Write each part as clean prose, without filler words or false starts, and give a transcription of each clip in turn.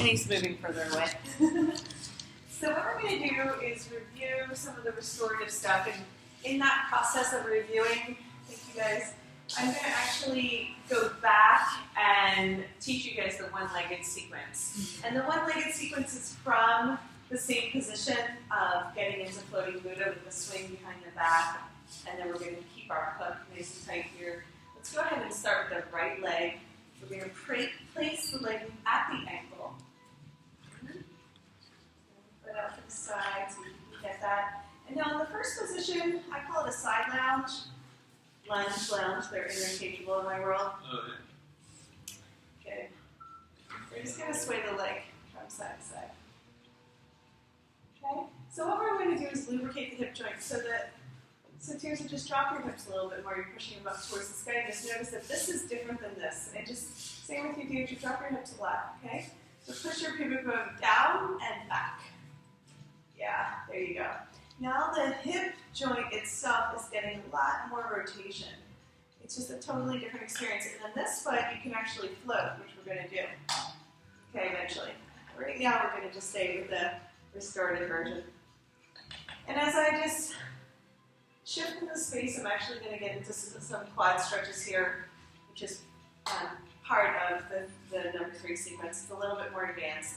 And he's moving further away. So what we're going to do is review some of the restorative stuff. And in that process of reviewing, thank you guys, I'm going to actually go back and teach you guys the one-legged sequence. And the one-legged sequence is from the same position of getting into floating Buddha with the swing behind the back. And then we're going to keep our hook nice and tight here. Let's go ahead and start with the right leg. We're going to place the leg at the ankle. Put out to the side so you can get that. And now in the first position, I call it a side lounge. Lounge, they're interchangeable in my world. Okay. We're just going to sway the leg from side to side. Okay? So what we're going to do is lubricate the hip joint so that, so Tears, just drop your hips a little bit more. You're pushing them up towards the sky. Just notice that this is different than this. And just, same with you, Tears, you drop your hips a lot, okay? So push your pubic bone down and back. Yeah, there you go. Now the hip joint itself is getting a lot more rotation. It's just a totally different experience. And then this foot, you can actually float, which we're going to do. Okay, eventually. Right now, we're going to just stay with the restorative version. And as I just shift in the space, I'm actually going to get into some quad stretches here, which is part of the number 3 sequence. It's a little bit more advanced.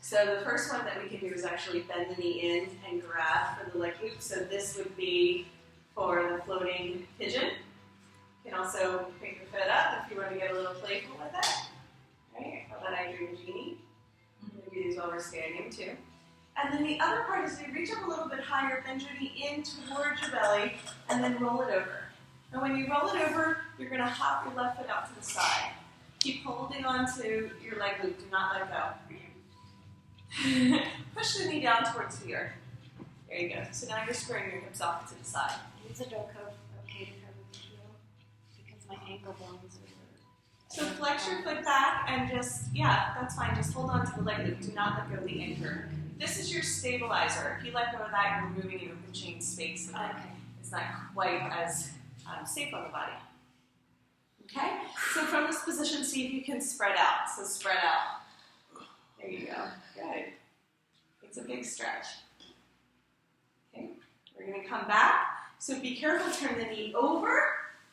So the first one that we can do is actually bend the knee in and grab for the leg loop. So this would be for the floating pigeon. You can also pick your foot up if you want to get a little playful with it. Right? How about I dream a genie? We do these while we're standing too. And then the other part is we reach up a little bit higher, bend your knee in towards your belly, and then roll it over. And when you roll it over, you're going to hop your left foot out to the side. Keep holding on to your leg loop. Do not let go. Push the knee down towards the earth. There you go. So now you're squaring your hips off to the side. Is it okay to cover the heel? Because my ankle bones are hurt. So flex your foot back and just, yeah, that's fine. Just hold on to the leg loop. Do not let go of the anchor. This is your stabilizer. If you let go of that, you're moving in open chain space, and then it's not quite as safe on the body. Okay? So from this position, see if you can spread out. So spread out. There you go. Good. It's a big stretch. Okay. We're going to come back. So be careful. Turn the knee over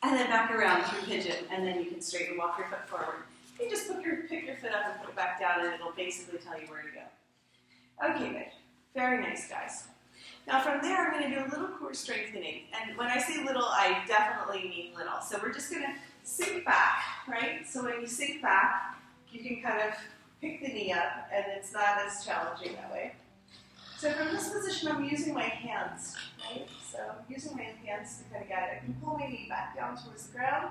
and then back around through pigeon, and then you can straighten walk your foot forward. You just pick your foot up and put it back down, and it'll basically tell you where to go. Okay, good. Very nice, guys. Now from there, I'm going to do a little core strengthening. And when I say little, I definitely mean little. So we're just going to sink back, right? So when you sink back, you can kind of pick the knee up, and it's not as challenging that way. So from this position, I'm using my hands, right? So I'm using my hands to kind of get it. I can pull my knee back down towards the ground.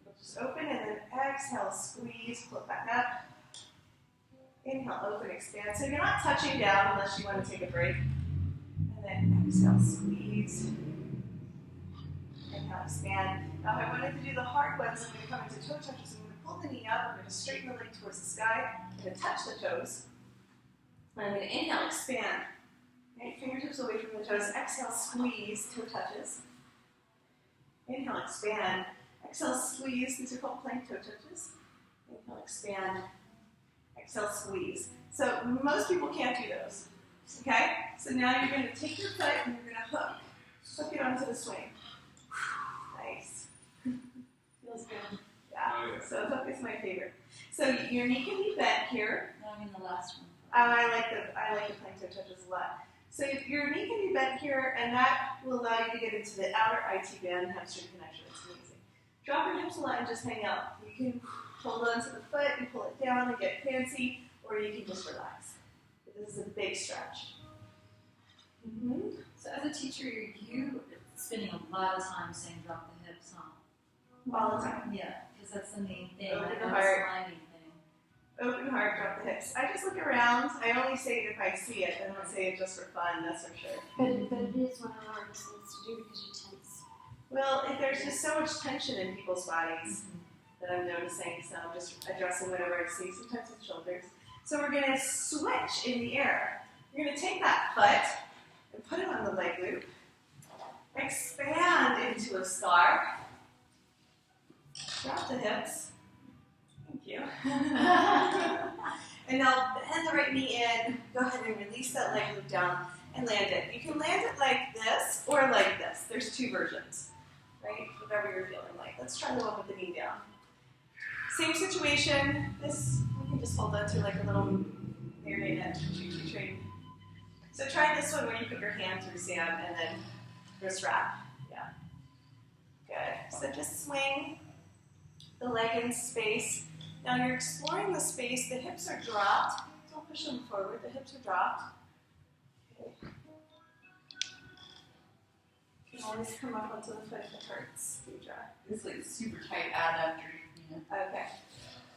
We'll just open, and then exhale, squeeze, pull it back up. Inhale, open, expand. So you're not touching down unless you want to take a break. And then exhale, squeeze. Inhale, expand. Now if I wanted to do the hard ones, I'm going to come into toe touches. I'm going to pull the knee up. I'm going to straighten the leg towards the sky. I'm going to touch the toes. And I'm going to inhale, expand. Right, fingertips away from the toes. Exhale, squeeze, toe touches. Inhale, expand. Exhale, squeeze. These are called plank toe touches. Inhale, expand. Exhale, squeeze. So most people can't do those. Okay? So now you're going to take your foot and you're going to hook it onto the swing. Nice. Feels good. Yeah. Oh, yeah. So hook is my favorite. So your knee can be bent here. No, I mean the last one. I like the plank toe touches a lot. So your knee can be bent here, and that will allow you to get into the outer IT band hamstring connection. It's amazing. Drop your hips a lot and just hang out. You can hold on to the foot and pull it down and get fancy, or you can just relax. But this is a big stretch. Mm-hmm. So as a teacher, you spending a lot of time saying drop the hips, huh? All the time. Yeah, because that's the main thing. Open Right? the heart. Sliding thing. Open heart, drop the hips. I just look around. I only say it if I see it. I don't say it just for fun, that's for sure. But it is one of the hardest things to do because you tense. Well, there's just so much tension in people's bodies that I'm noticing, so I'm just addressing whatever I see. Sometimes it's shoulders. So we're going to switch in the air. You're going to take that foot and put it on the leg loop. Expand into a star. Drop the hips. Thank you. And now bend the right knee in. Go ahead and release that leg loop down and land it. You can land it like this or like this. There's two versions, right? Whatever you're feeling like. Let's try the one with the knee down. Same situation. This we can just hold on to like a little marionette tree. So try this one where you put your hand through Sam and then wrist wrap. Yeah. Good. So just swing the leg in space. Now you're exploring the space. The hips are dropped. Don't push them forward. The hips are dropped. Okay. You can always come up onto the foot if it hurts. Deidre. It's like super tight adductor. Okay.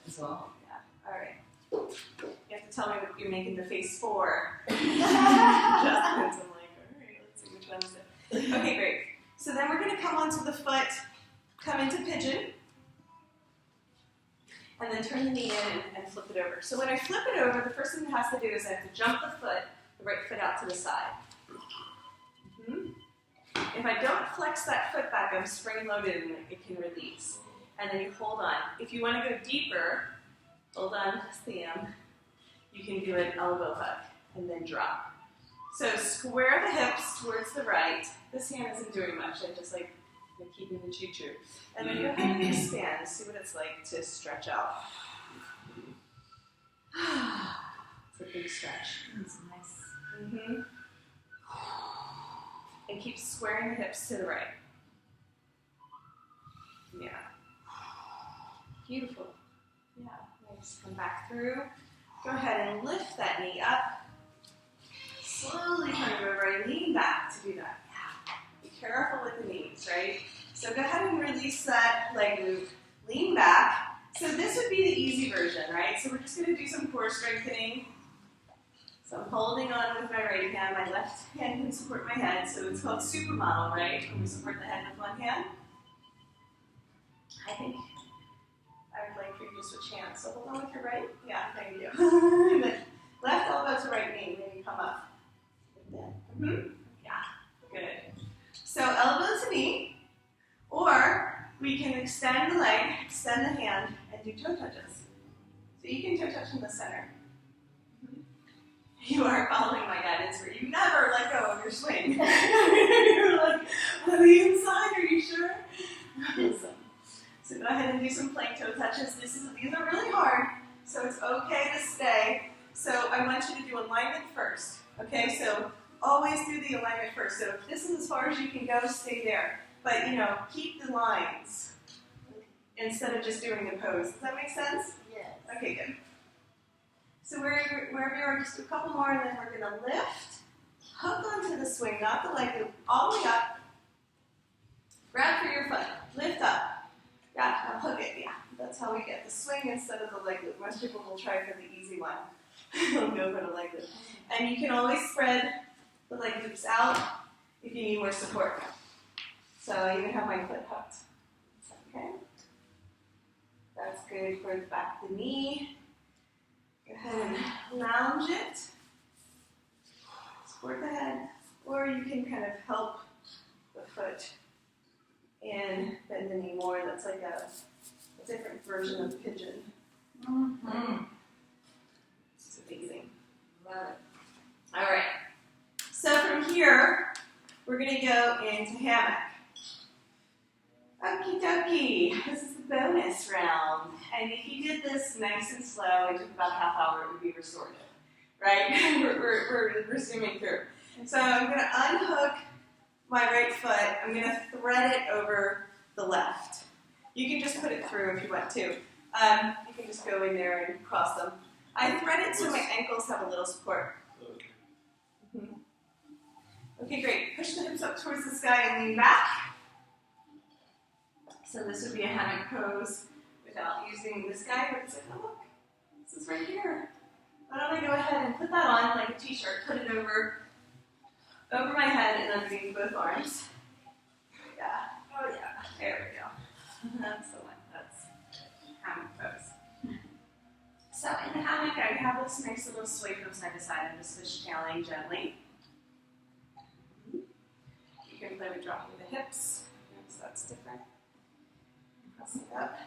As well. Yeah. All right. You have to tell me what you're making the face for. Adjustments. I'm like, all right, let's see which one's it. Okay, great. So then we're going to come onto the foot, come into pigeon, and then turn the knee in and flip it over. So when I flip it over, the first thing that has to do is I have to jump the right foot out to the side. If I don't flex that foot back, I'm spring-loaded and it can release. And then you hold on. If you want to go deeper, hold on, Sam. You can do an elbow hook and then drop. So square the hips towards the right. This hand isn't doing much. I just like keeping the choo-choo. And then go ahead and expand. See what it's like to stretch out. It's a big stretch. That's nice. And keep squaring the hips to the right. Yeah. Beautiful. Yeah, nice. Come back through. Go ahead and lift that knee up. Slowly turn it over and lean back to do that. Yeah. Be careful with the knees, right? So go ahead and release that leg loop. Lean back. So this would be the easy version, right? So we're just going to do some core strengthening. So I'm holding on with my right hand. My left hand can support my head. So it's called supermodel, right? When we support the head with one hand. I think I would like for you to switch hands. So hold on with your right. Yeah, thank you. And then left elbow to right knee. Maybe come up. Yeah, good. So elbow to knee. Or we can extend the leg, extend the hand, and do toe touches. So you can toe touch in the center. You are following my guidance where you never let go of your swing. You're like, on the inside, are you sure? Awesome. So go ahead and do some plank toe touches. These are really hard, so it's okay to stay. So I want you to do alignment first. Okay, so always do the alignment first. So if this is as far as you can go, stay there. But keep the lines instead of just doing the pose. Does that make sense? Yes. Okay, good. So wherever you are, just do a couple more, and then we're going to lift, hook onto the swing, not the leg loop, all the way up. Grab for your foot, lift up. Yeah, now hook it, yeah. That's how we get the swing instead of the leg loop. Most people will try for the easy one. They'll go for the leg loop. And you can always spread the leg loops out if you need more support. So I even have my foot hooked. Okay. That's good for the back of the knee. Go ahead and lounge it. Support the head. Or you can kind of help the foot and bend the knee more. That's like a different version of pigeon. It's amazing. Love it. All right. So from here, we're going to go into hammock. Okie dokie. This is the bonus round. And if you did this nice and slow, it took about a half hour, it would be restorative. Right? we're zooming through. So I'm going to unhook my right foot. I'm going to thread it over the left. You can just put it through if you want to. You can just go in there and cross them. I thread it so my ankles have a little support. Okay, great. Push the hips up towards the sky and lean back. So this would be a hammock pose without using this guy. But it's like, oh look, this is right here. Why don't I go ahead and put that on like a t-shirt, put it over my head and underneath both arms. Yeah. Oh yeah. There we go. That's the one. That's hammock pose. So in the hammock, I have this nice little sway from side to side. I'm just fishtailing gently. You can play with dropping the hips. So that's different. Pressing up.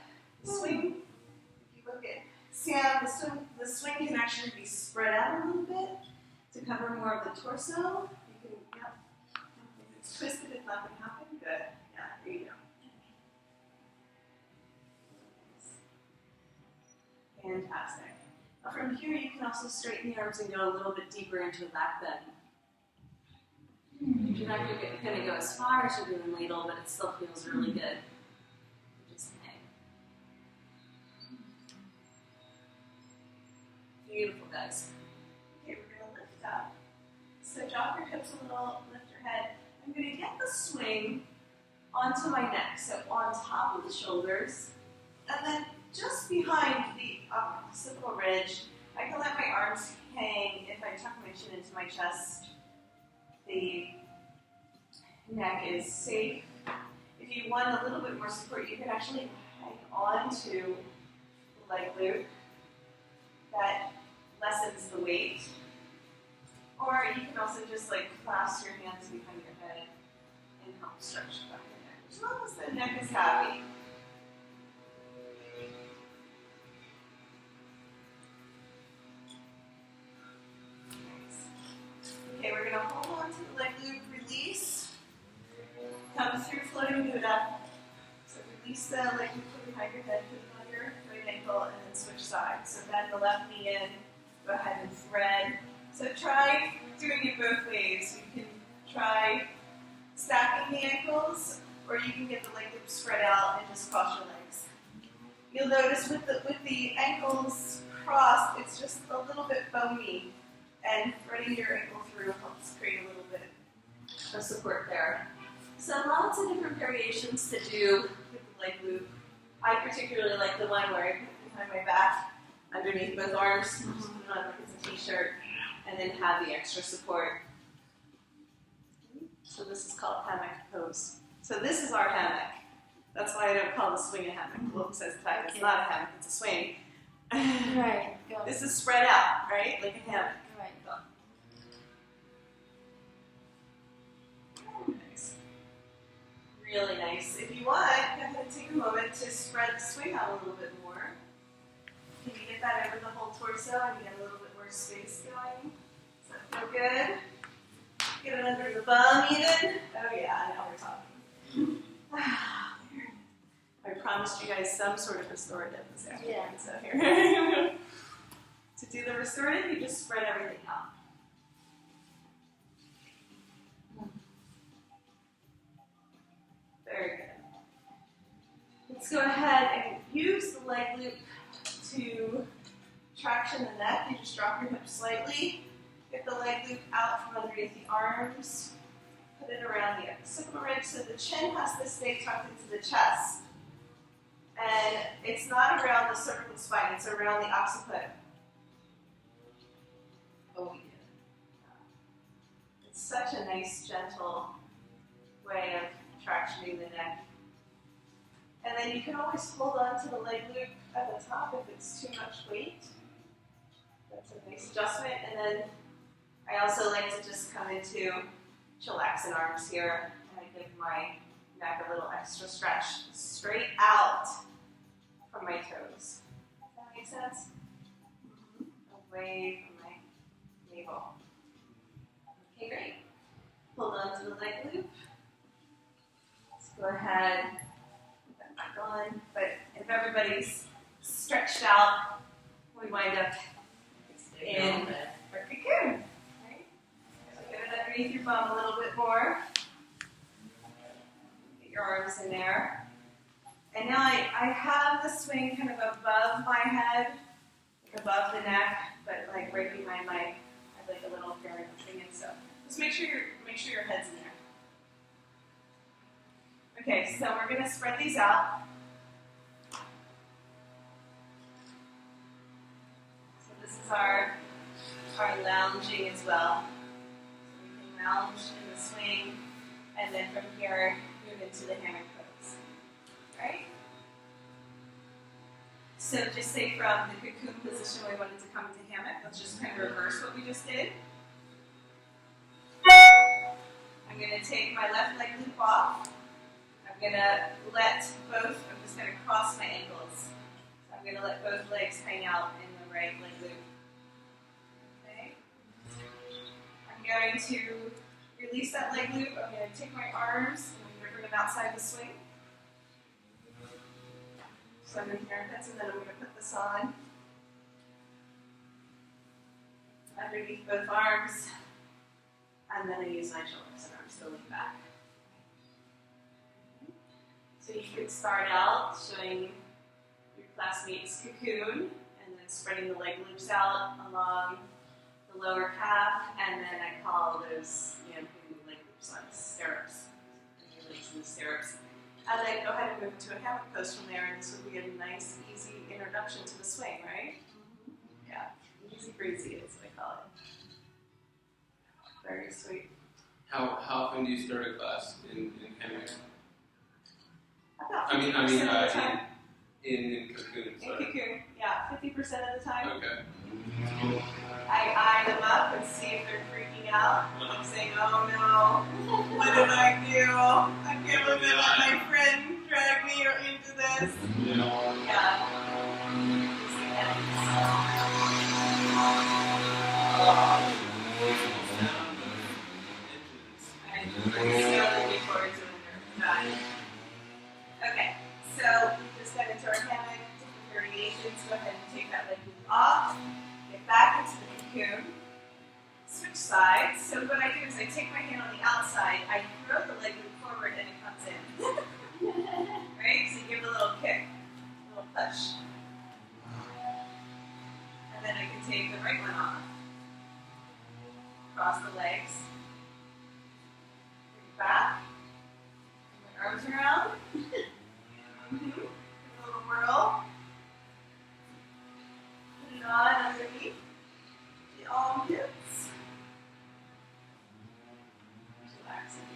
Swing. If you look at the swing can actually be spread out a little bit to cover more of the torso. You can, yeah. If it's twisted, it's not going to happen. Good. Yeah, there you go. Fantastic. Now from here, you can also straighten the arms and go a little bit deeper into a back bend. You're not going to go as far as you're doing ladle, but it still feels really good. Just hang. Beautiful, guys. Okay, we're going to lift up. So drop your hips a little, lift your head. I'm going to get the swing onto my neck, so on top of the shoulders, and then just behind the occipital ridge. I can let my arms hang if I tuck my chin into my chest. The neck is safe. If you want a little bit more support, you can actually hang on to the leg loop. That lessens the weight. Or you can also just like clasp your hands behind your head and help stretch the back of the neck. As long as the neck is happy. Okay, we're going to hold on to the leg loop, release, come through floating Buddha. So release the leg loop behind your head, put it on your right ankle, and then switch sides. So bend the left knee in, go ahead and thread. So try doing it both ways. You can try stacking the ankles, or you can get the leg loop spread out and just cross your legs. You'll notice with the ankles crossed, it's just a little bit bony. And threading your ankle through helps create a little bit of support there. So lots of different variations to do with the leg loop. I particularly like the one where I put it behind my back, underneath both arms, put it on like it's a t-shirt, and then have the extra support. So this is called hammock pose. So this is our hammock. That's why I don't call the swing a hammock. Look says that it's not a hammock, it's a swing. Right. Go. This is spread out, right? Like a hammock. Right. Nice. Really nice. If you want, go ahead and take a moment to spread the swing out a little bit more. Can you get that over the whole torso and get a little bit more space going? Does that feel good? Get it under the bum even. Oh yeah, now we're talking. I promised you guys some sort of restorative this afternoon. Yeah. So here. To do the restorative, you just spread everything out. Very good. Let's go ahead and use the leg loop to traction the neck. You just drop your hips slightly. Get the leg loop out from underneath the arms. Put it around the occipital ridge so the chin has to stay tucked into the chest. And it's not around the cervical spine, it's around the occiput. Oh, yeah. It's such a nice, gentle way of tractioning the neck. And then you can always hold on to the leg loop at the top if it's too much weight. That's a nice adjustment. And then I also like to just come into chillaxing arms here, and I give my neck a little extra stretch straight out from my toes. Does that make sense? Away from my navel. Okay, great. Hold on to the leg loop. Let's go ahead, put that back on. But if everybody's stretched out, we wind up in our cocoon. Right? So get it underneath your bum a little bit more. Get your arms in there. And now I have the swing kind of above my head, like above the neck, but like right behind my, I have like a little pyramid thing, and so just make sure your head's in there. Okay, so we're gonna spread these out. So this is our lounging as well. So we can lounge in the swing, and then from here move into the hammock pose. Right? So just say from the cocoon position we wanted to come to hammock, let's just kind of reverse what we just did. I'm going to take my left leg loop off. I'm going to let both, I'm just going to cross my ankles. So I'm I'm going to let both legs hang out in the right leg loop. Okay. I'm going to release that leg loop. I'm going to take my arms and I'm going to bring them outside the swing. So I'm going to armpits and then I'm going to put this on underneath both arms. And then I use my shoulders and arms to lean back. So you could start out showing your classmates Cocoon and then spreading the leg loops out along the lower calf, and then I call those, putting the leg loops on stirrups, your legs in the stirrups. And then go ahead and move to a hammock pose from there, and this would be a nice, easy introduction to the swing, right? Yeah, easy breezy is what I call it. Very sweet. How often do you start a class in Hammock? About 50% I mean, of the time. in Cocoon. In Sorry. Cocoon, yeah, 50% of the time. Okay. I eye them up and see if they're freaking out. I'm saying, oh no, what did I do? I can't believe that my friend dragged me into this. Yeah. I'm so looking forward to it. Okay, so we just got into our hammock, different variations. Go ahead and take that leg loop off, get back into the cocoon, switch sides. So what I do is I take my hand on the outside, I throw the leg loop forward and it comes in. Right? So you give it a little kick, a little push. And then I can take the right one off. Cross the legs. Bring it back. Bring my arms around. A little whirl. Put it on underneath the armpits. Relaxing.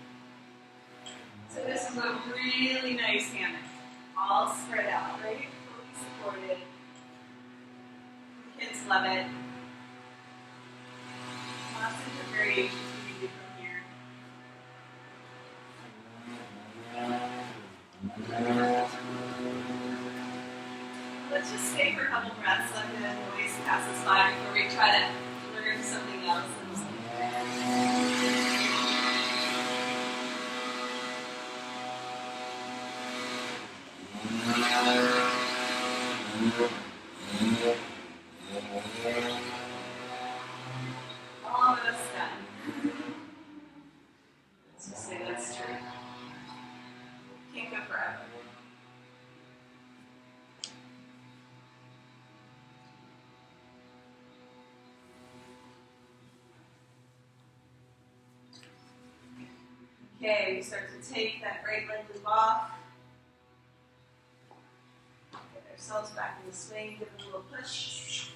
So this is a really nice hammock. All spread out, right? Fully supported. Kids love it. Lots of different variations we can do from here. Let's just stay for a couple breaths, let the noise pass us by before we try to learn something else. Almost done. Let's just say that's true. Can't go forever. Okay, we start to take that right leg loop off. Get ourselves back in the swing, give it a little push.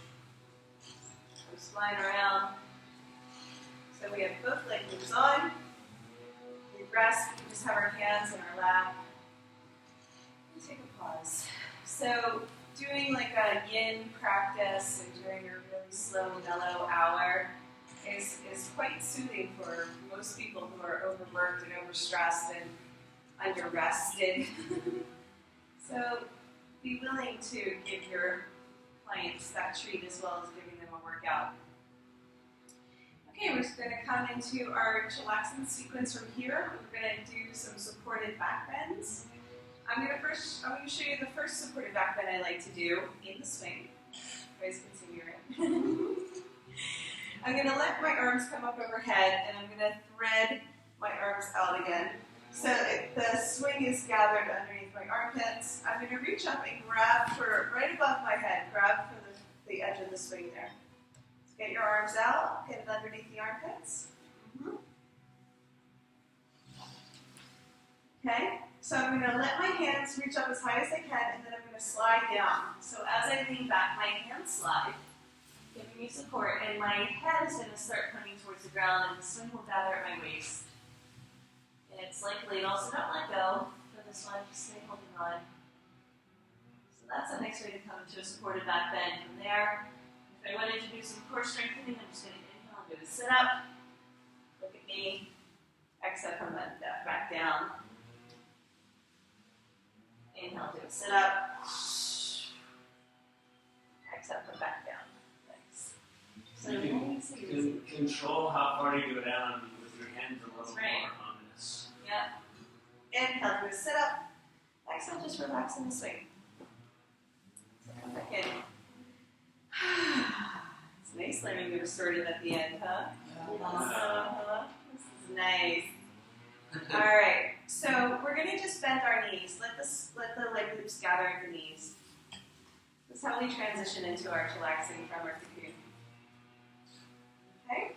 We're sliding around. So we have both leg loops on. We rest, we just have our hands in our lap. And take a pause. So doing like a yin practice and during a really slow, mellow hour is quite soothing for most people who are overworked and overstressed and under-rested. So be willing to give your clients that treat as well as giving them a workout. Okay, we're just going to come into our chillaxing sequence from here. We're going to do some supported back bends. I'm going to show you the first supported back bend I like to do in the swing. You guys can see me, right? I'm going to let my arms come up overhead, and I'm going to thread my arms out again. So the swing is gathered underneath my armpits. I'm going to reach up and grab for right above my head. Grab for the edge of the swing there. So get your arms out, get it underneath the armpits. Okay, so I'm going to let my hands reach up as high as they can, and then I'm going to slide down. So as I lean back, my hands slide, giving me support, and my head is going to start coming towards the ground, and the swing will gather at my waist. And it's like ladle, so don't let go for this one, just stay holding on. So that's a nice way to come into a supported back bend. From there, if I wanted to do some core strengthening, I'm just going to inhale and do a sit-up. Look at me. Exhale, come back down. Inhale, do a sit-up. control how far you go down with your hands a little That's right. more on this. Yep. Inhale, do a sit up. Exhale, just relax in the swing. So come back in. It's nice learning the restorative at the end, huh? This is nice. All right, so we're gonna just bend our knees. Let the leg loops gather at the knees. This is how we transition into our chillaxing from our cocoon. Okay.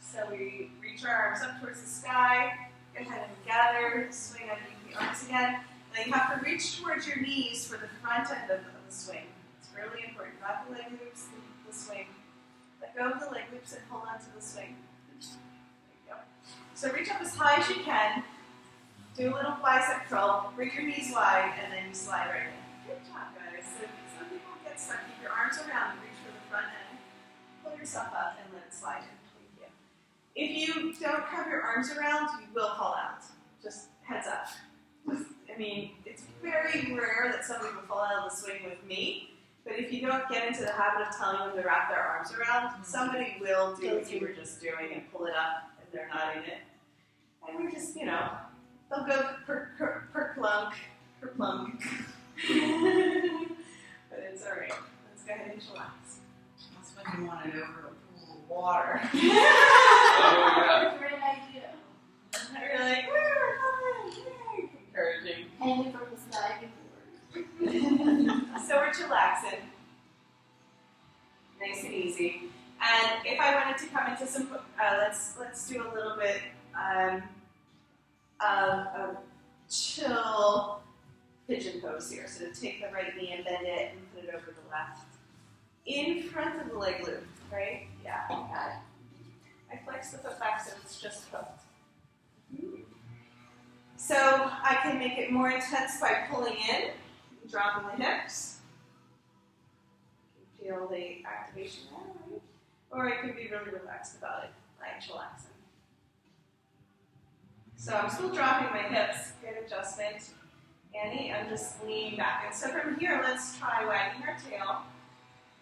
So we reach our arms up towards the sky. Go ahead and gather, swing underneath the arms again. Then you have to reach towards your knees for the front end of the swing. It's really important. Not the leg loops, the swing. Let go of the leg loops and hold on to the swing. There you go. So reach up as high as you can. Do a little bicep curl. Bring your knees wide, and then you slide right in. Good job, guys. So some people get stuck. Keep your arms around and reach for the front end. Pull yourself up and let it slide in. Thank you. If you don't have your arms around, you will fall out. Just heads up. It's very rare that somebody will fall out of the swing with me. But if you don't get into the habit of telling them to wrap their arms around, somebody will do what you were just doing and pull it up, and they're not in it. And we're just, they'll go per plunk. But it's all right. Let's go ahead and chillax. That's when you want it over a pool of water. Oh, yeah. Great idea. You're like, woo, yay, encouraging. Hanging from the side before. So we're chillaxing. Nice and easy. And if I wanted to come into some, let's do a little bit of chill pigeon pose here. So take the right knee and bend it and put it over the left. In front of the leg loop, right? Yeah, got it. I flex the foot back so it's just hooked. So I can make it more intense by pulling in, dropping the hips. You can feel the activation there, right? Or I could be really relaxed about it, like chillaxing. So I'm still dropping my hips, good adjustment. Annie, I'm just leaning back. And so from here, let's try wagging our tail.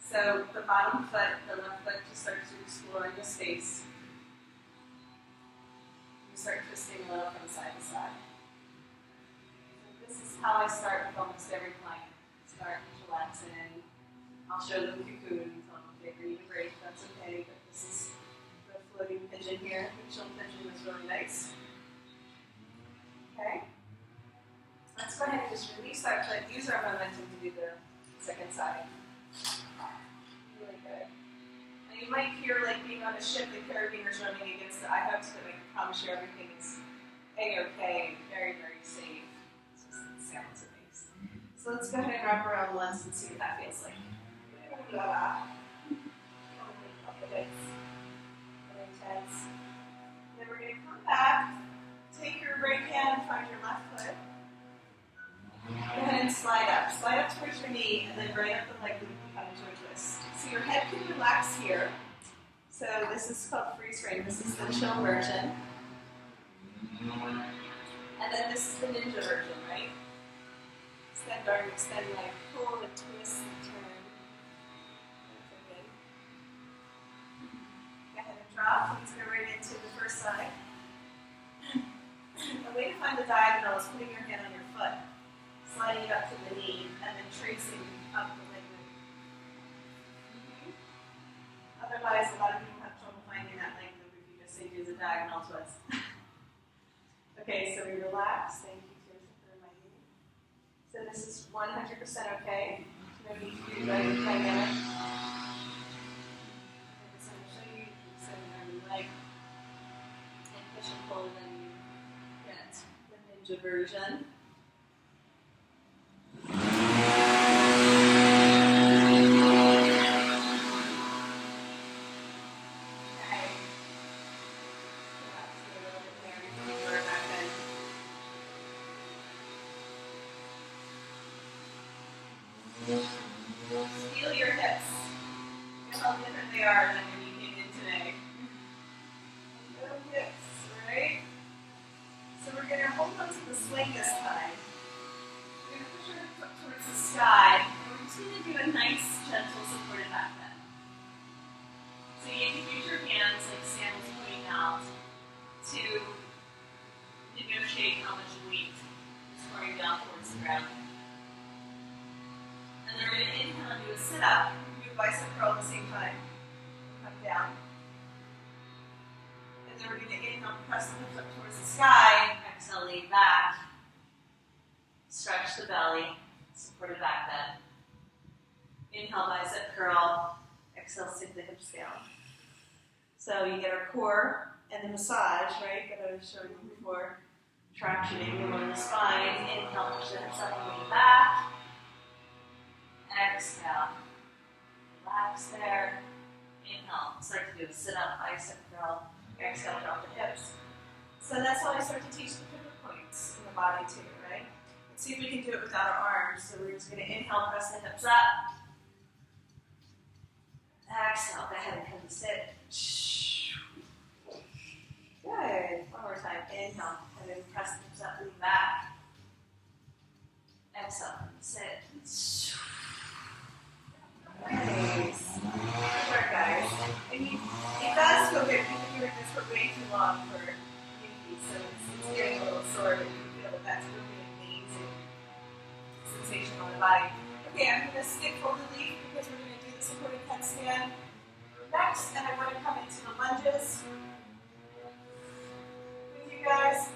So the bottom foot, the left foot, just starts to explore the space. You start twisting a little from side to side. So this is how I start with almost every client. Start chillaxing. I'll show them cocoon and tell them if they need a break, that's okay. But this is the floating pigeon here. The chill pigeon is really nice. Okay. Let's go ahead and just release that foot. Use our momentum to do the second side. Really good. And you might feel like being on a ship, the carabiners running against the eye hooks, but I can promise you everything is A-okay, very, very safe. It just sounds amazing. So let's go ahead and wrap around once and see what that feels like. Intense. Then we're going to come back. Take your right hand, find your left foot. Go ahead and slide up. Slide up towards your knee, and then right up the leg loop and come into a twist. So your head can relax here. So this is called freeze frame. This is the chill version. And then this is the ninja version, right? Extend arm, extend leg, pull and twist and turn. Okay. Go ahead and drop. Let's go right into the first side. A way to find the diagonal is putting your hand on your foot, sliding it up to the knee, and then tracing up the leg loop. Otherwise, a lot of people have trouble finding that leg loop if you just say do the diagonal twist. Okay, so we relax. Thank you, Tirza, for reminding me. So this is 100% okay. No need to do that dynamic. So I'm going to show you extending arm and leg, and push and pull, then you get the ninja version. Feel your hips. Feel how different they are than when you came in today. Little hips, right? So we're going to hold on to the swing this time. We're going to push our foot towards the sky, and we're just going to do a nice, gentle, supported back bend. So bicep curl at the same time. Come down. And then we're going to inhale, press the hips up towards the sky. Exhale, lean back. Stretch the belly. Support a back bend. Inhale, bicep curl. Exhale, sink the hips down. So you get our core and the massage, right, that I was showing you before. Tractioning along the spine. Inhale, push the hips up and lean back. Exhale. Relax there. Inhale. Start to do a sit-up, bicep curl. Exhale, drop the hips. So that's how I start to teach the pivot points in the body too, right? Let's see if we can do it without our arms. So we're just going to inhale, press the hips up. Exhale, go ahead and come to sit. Good. One more time. Inhale, and then press the hips up, lean back. Exhale, come to sit. Nice. Good work, guys. And it does feel good. We've been doing this for way too long for Healy, so it's getting a little sore, but you feel that that's really amazing sensation on the body. Okay, I'm going to skip folded leaf because we're going to do the supported headstand next, and I want to come into the lunges with you guys.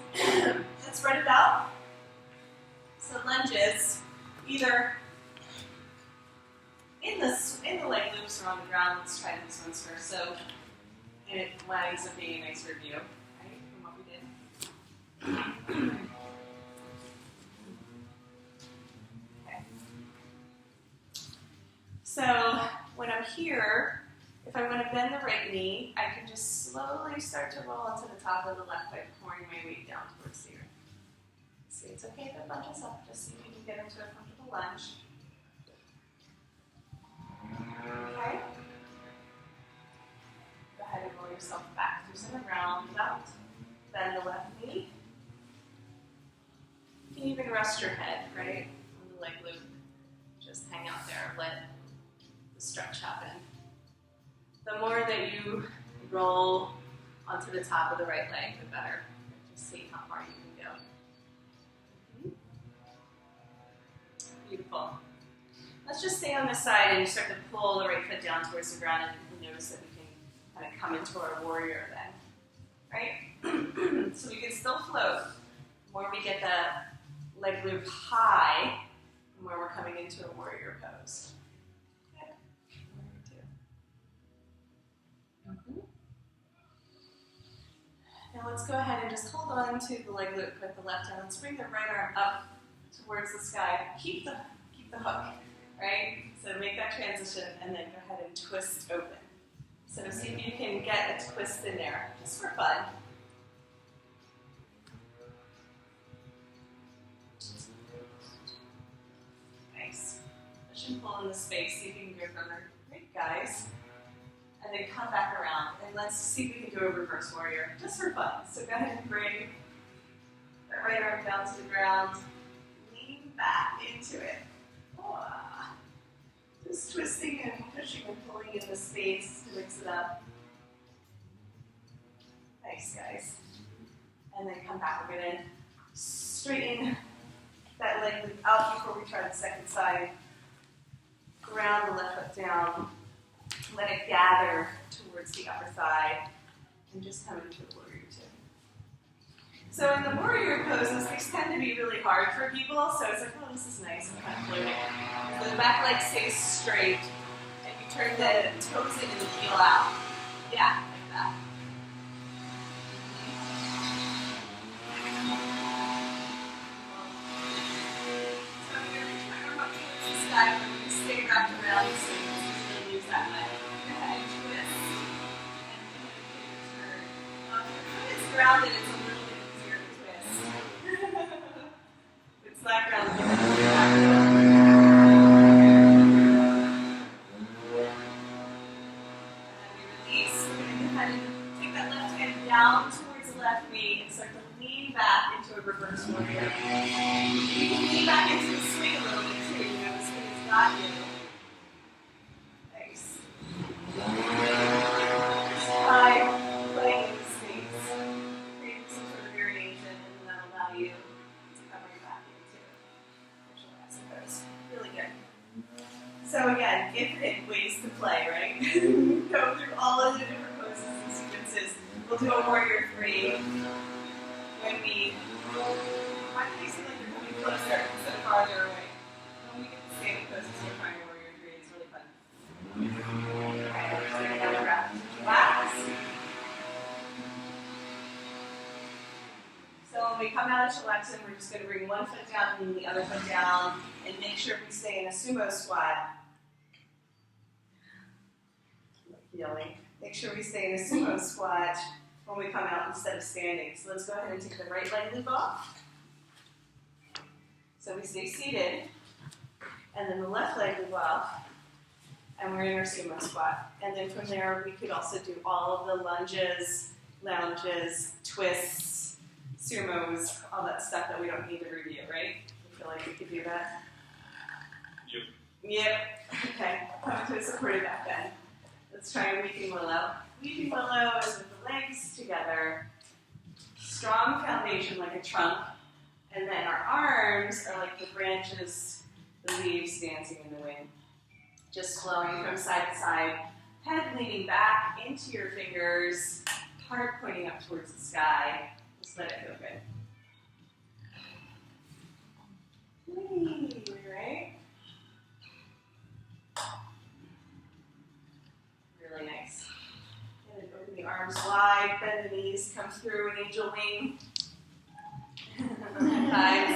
Let's spread it out. So lunges, either in the leg loops or on the ground. Let's try this one first. So it winds up being a nice review, right, from what we did. Okay. So when I'm here, if I want to bend the right knee, I can just slowly start to roll into the top of the left by pouring my weight down towards the earth. See, it's okay if it lunges up, just so you can get into a comfortable lunge. Okay. Go ahead and roll yourself back through some round out. Bend the left knee. You can even rest your head, right, on the leg loop. Just hang out there, let the stretch happen. The more that you roll onto the top of the right leg, the better. Just see how far you can go. Beautiful. Let's just stay on this side and start to pull the right foot down towards the ground, and you notice that we can kind of come into our warrior then, right? So we can still float. The more we get the leg loop high, the more we're coming into a warrior pose. Okay. Now let's go ahead and just hold on to the leg loop with the left hand. Let's bring the right arm up towards the sky. Keep the hook. Right? So make that transition and then go ahead and twist open. So see if you can get a twist in there, just for fun. Nice. Push and pull in the space, see if you can go further. Great, guys. And then come back around, and let's see if we can do a reverse warrior, just for fun. So go ahead and bring that right arm down to the ground. Lean back into it. Just twisting and pushing and pulling in the space to mix it up. Nice, guys. And then come back. We're going to straighten that leg loop out before we try the second side. Ground the left foot down. Let it gather towards the upper thigh. And just come into the warrior two. So in the warrior poses, these tend to be really hard for people, so it's like, oh, this is nice, I'm kind of floating. So the back leg stays straight, and you turn the toes in and the heel out. Yeah, like that. So I'm going to reach my arm up towards the sky, but I'm going to stay wrapped around so you can really use that leg. Go ahead, twist, and turn. If it's grounded, it's a little bit easier to twist. It's not grounded. Down towards the left knee and start to lean back into a reverse warrior. You can lean back into the swing a little bit too. You know, the swing has got you. Nice. High, playing in the space. Create some sort of variation, and then that'll allow you to come right back into visual pose. Really good. So again, infinite ways to do a warrior three when we, why do you seem like you're coming closer instead of farther away? When we get to standing poses, we're trying a warrior three. It's really fun. Okay, so another breath. Relax. So when we come out of Chilean, we're just going to bring one foot down and the other foot down, and make sure we stay in a sumo squat. Healy. Make sure we stay in a sumo squat when we come out instead of standing. So let's go ahead and take the right leg loop off. So we stay seated, and then the left leg loop off, and we're in our sumo squat. And then from there, we could also do all of the lunges, lounges, twists, sumos, all that stuff that we don't need to review, right? I feel like we could do that. Yep. Okay. Come to a supported back bend. Let's try a weeping willow. Weeping willow is with the legs together, strong foundation like a trunk, and then our arms are like the branches, the leaves dancing in the wind. Just flowing from side to side, head leaning back into your fingers, heart pointing up towards the sky. Just let it feel good. Whee, right? Really nice. And then open the arms wide, bend the knees, come through an angel wing. Five.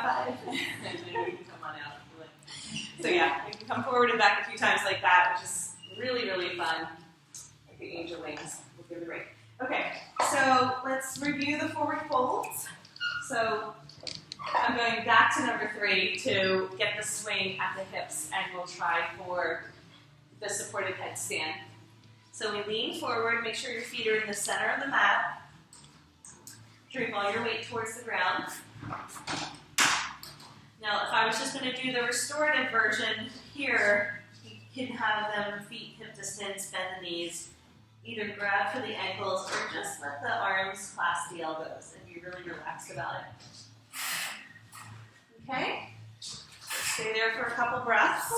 Five. And then we can come on out. So yeah, we can come forward and back a few times like that, which is really, really fun. Like the angel wings. We'll give it a break. Okay, so let's review the forward folds. So I'm going back to number 3 to get the swing at the hips, and we'll try for the supported headstand. So we lean forward, make sure your feet are in the center of the mat. Drink all your weight towards the ground. Now, if I was just going to do the restorative version here, you can have them feet hip distance, bend the knees, either grab for the ankles or just let the arms clasp the elbows and be really relaxed about it. Okay? Stay there for a couple breaths.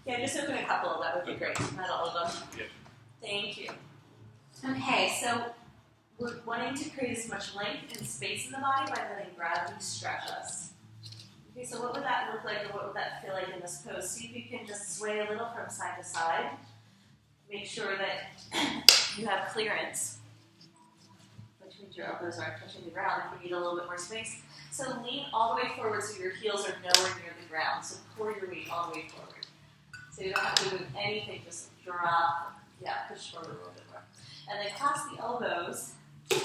Yeah, just open a couple, that would be great, not all of them. Yeah. Thank you. Okay, so we're wanting to create as much length and space in the body by letting gravity stretch us. Okay, so what would that look like, or what would that feel like in this pose? See if you can just sway a little from side to side. Make sure that you have clearance, which means your elbows aren't touching the ground if you need a little bit more space. So lean all the way forward so your heels are nowhere near the ground. So pour your weight all the way forward. So you don't have to do anything, just drop, push forward a little bit more. And then clasp the elbows, let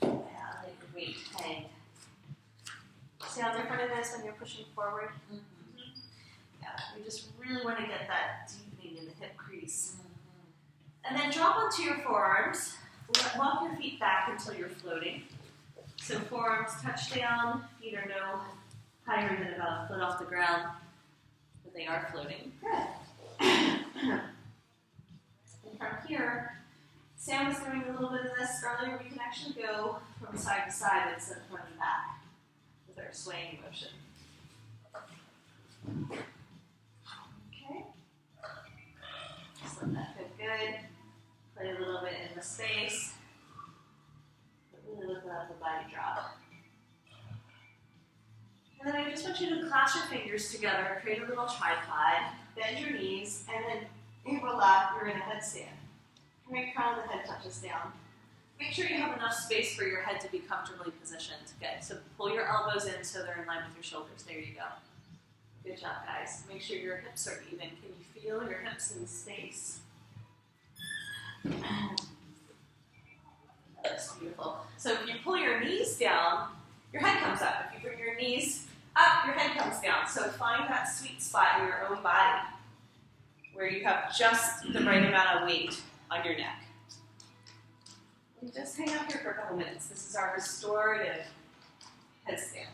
your weight hang. See how different it is when you're pushing forward? Mm-hmm. Yeah, we just really want to get that deepening in the hip crease. Mm-hmm. And then drop onto your forearms, walk your feet back until you're floating. So forearms touch down, feet are no higher than about a foot off the ground, but they are floating. Good. And from here, Sam was doing a little bit of this earlier. We can actually go from side to side instead of front and back with our swaying motion. Okay. Just let that feel good. Play a little bit in the space. Really look at the body drop. And then I just want you to clasp your fingers together, create a little tripod, bend your knees, and then overlap, you're in a headstand. Right, crown of the head touches down. Make sure you have enough space for your head to be comfortably positioned. Good, so pull your elbows in so they're in line with your shoulders. There you go. Good job, guys. Make sure your hips are even. Can you feel your hips in space? That's beautiful. So if you pull your knees down, your head comes up. If you bring your knees up, your head comes down. So find that sweet spot in your own body where you have just the right amount of weight on your neck. And just hang out here for a couple minutes. This is our restorative headstand.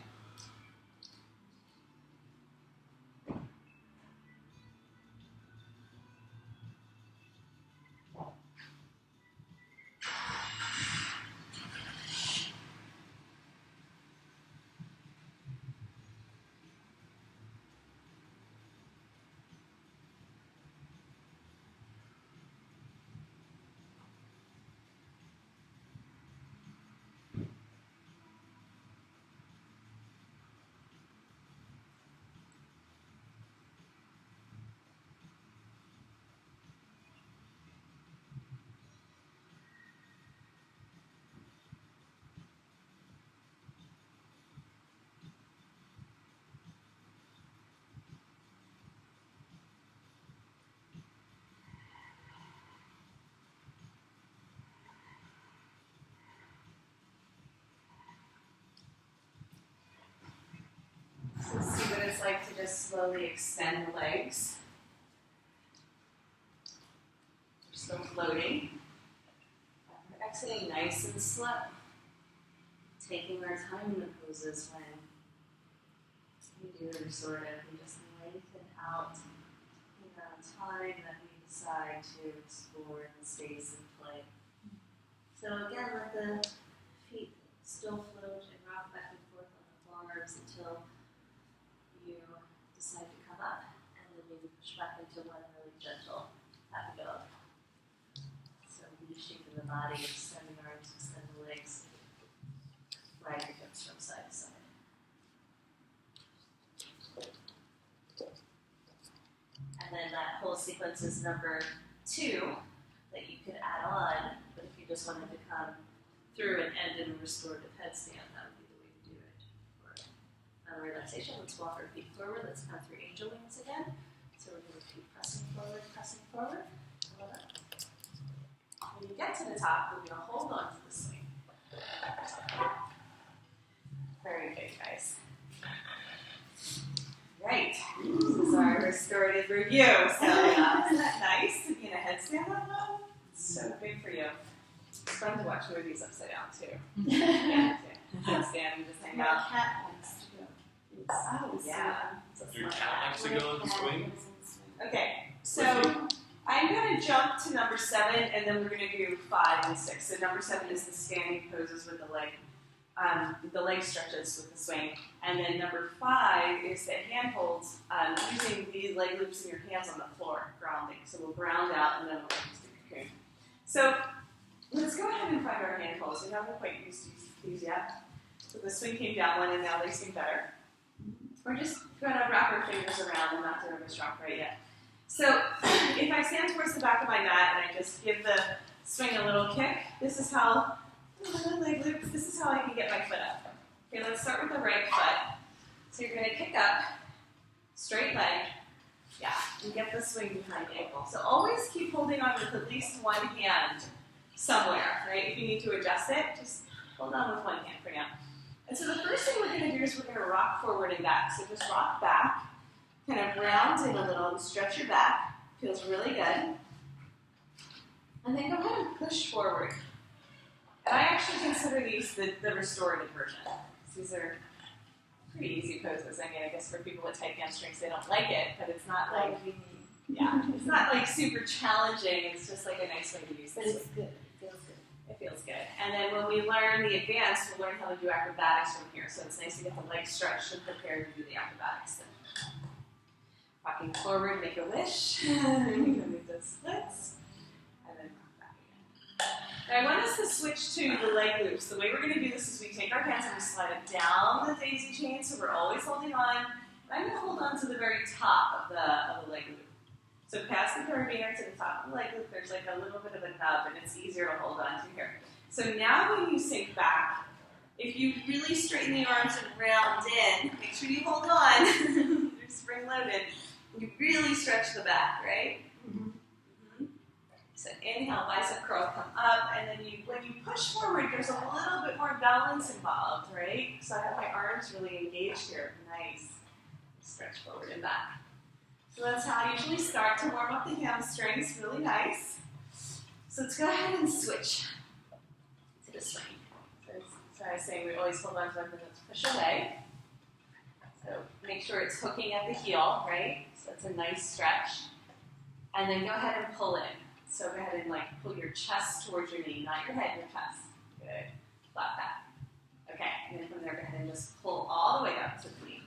always like to just slowly extend the legs. We're still floating. We're exhaling nice and slow. Taking our time in the poses when we do the restorative. We just lengthen out the amount of time that we decide to explore the space and play. So again, let the feet still float and rock back and forth on the bars until you decide to come up, and then maybe push back into one really gentle happy dog. So reshaping the body, extend the arms, extend the legs, slide your hips from side to side. And then that whole sequence is number 2 that you could add on, but if you just wanted to come through and end in a restorative headstand, that would be the way to do it. For relaxation, let's walk our feet forward. Let's come through angel wings again. So we're going to keep pressing forward, pressing forward. When you get to the top, we're going to hold on to the swing. Very good, guys. Right. This is our restorative review. So, isn't that nice to be in a headstand that low? It's so big for you. It's fun to watch movies upside down, too. Yeah. Headstand and just hang out. Cat likes to go. Oh, yeah. Your cat likes to go on the swing? Okay, so I'm going to jump to number 7, and then we're going to do 5 and 6. So number 7 is the standing poses with the leg stretches with the swing. And then number 5 is the hand holds, using the leg loops in your hands on the floor, grounding. So we'll ground out, and then we'll use the cocoon. So let's go ahead and find our hand holds. We haven't quite used these yet. So the swing came down one, and now they seem better. We're just going to wrap our fingers around and not doing a strong right yet. So if I stand towards the back of my mat and I just give the swing a little kick, this is how, leg loops, this is how I can get my foot up. Okay, let's start with the right foot. So you're going to kick up, straight leg, yeah, and get the swing behind the ankle. So always keep holding on with at least one hand somewhere, right? If you need to adjust it, just hold on with one hand for now. And so the first thing we're going to do is we're going to rock forward and back. So just rock back, kind of round in a little and stretch your back. Feels really good. And then go ahead and push forward. And I actually consider these the restorative version. These are pretty easy poses. I mean, I guess for people with tight hamstrings, they don't like it, but it's not like, yeah, it's not like super challenging. It's just like a nice way to use this. But it's good. It feels good. It feels good. And then when we learn the advanced, we'll learn how to do acrobatics from here. So it's nice to get the legs stretched and prepared to do the acrobatics. Then. Rocking forward, make a wish. You can move those splits. And then rock back again. Now I want us to switch to the leg loops. The way we're going to do this is we take our hands and we slide it down the daisy chain, so we're always holding on. And I'm going to hold on to the very top of the leg loop. So past the carabiner to the top of the leg loop, there's like a little bit of a nub, and it's easier to hold on to here. So now when you sink back, if you really straighten the arms and round in, make sure you hold on. They're spring loaded. You really stretch the back, right? Mm-hmm. Mm-hmm. So inhale, bicep curl, come up, and then when you push forward, there's a little bit more balance involved, right? So I have my arms really engaged here. Nice. Stretch forward and back. So that's how I usually start to warm up the hamstrings. Really nice. So let's go ahead and switch to the swing. So I was saying we always hold on to them and let's push away. So make sure it's hooking at the heel, right? So it's a nice stretch. And then go ahead and pull in. So go ahead and pull your chest towards your knee, not your head, your chest. Good. Flat back. Okay, and then from there, go ahead and just pull all the way up to the knee.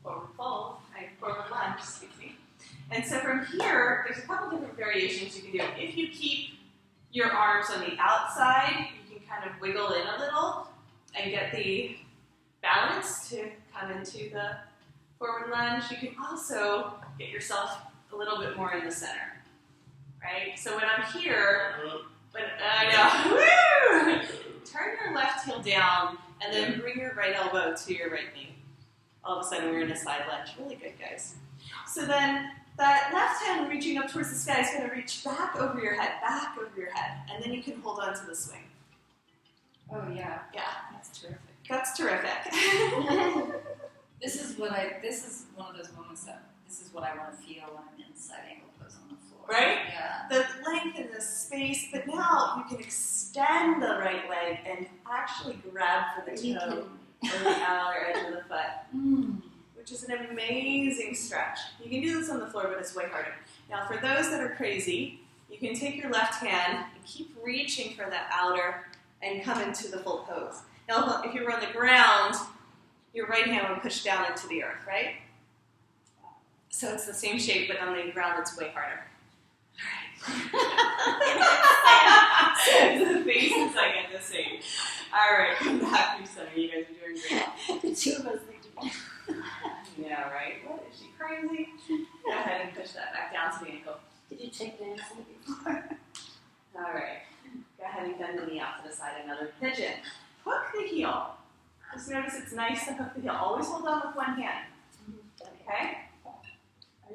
Forward fold, forward lunge, excuse me. And so from here, there's a couple different variations you can do. If you keep your arms on the outside, you can kind of wiggle in a little and get the balance to come into the forward lunge. You can also get yourself a little bit more in the center, right? So when I'm here, turn your left heel down and then bring your right elbow to your right knee. All of a sudden we're in a side lunge. Really good, guys. So then that left hand reaching up towards the sky is going to reach back over your head, and then you can hold on to the swing. Oh, yeah. Yeah. That's terrific. That's terrific. This is one of those moments that this is what I want to feel when I'm in side angle pose on the floor. Right? Yeah. The length in the space, but now you can extend the right leg and actually grab for the toe or the outer edge of the foot, which is an amazing stretch. You can do this on the floor, but it's way harder. Now, for those that are crazy, you can take your left hand and keep reaching for that outer and come into the full pose. Now, if you were on the ground, your right hand would push down into the earth, right? So it's the same shape, but on the ground it's way harder. All right. The faces I get the same. All right, come back to center. You guys are doing great. The two of us need to Yeah, right? What, is she crazy? Go ahead and push that back down to the ankle. Did you take the accent before? All right. Go ahead and bend the knee out to the side. Another pigeon. Hook the heel. Just notice it's nice to hook the heel. Always hold on with one hand. Okay?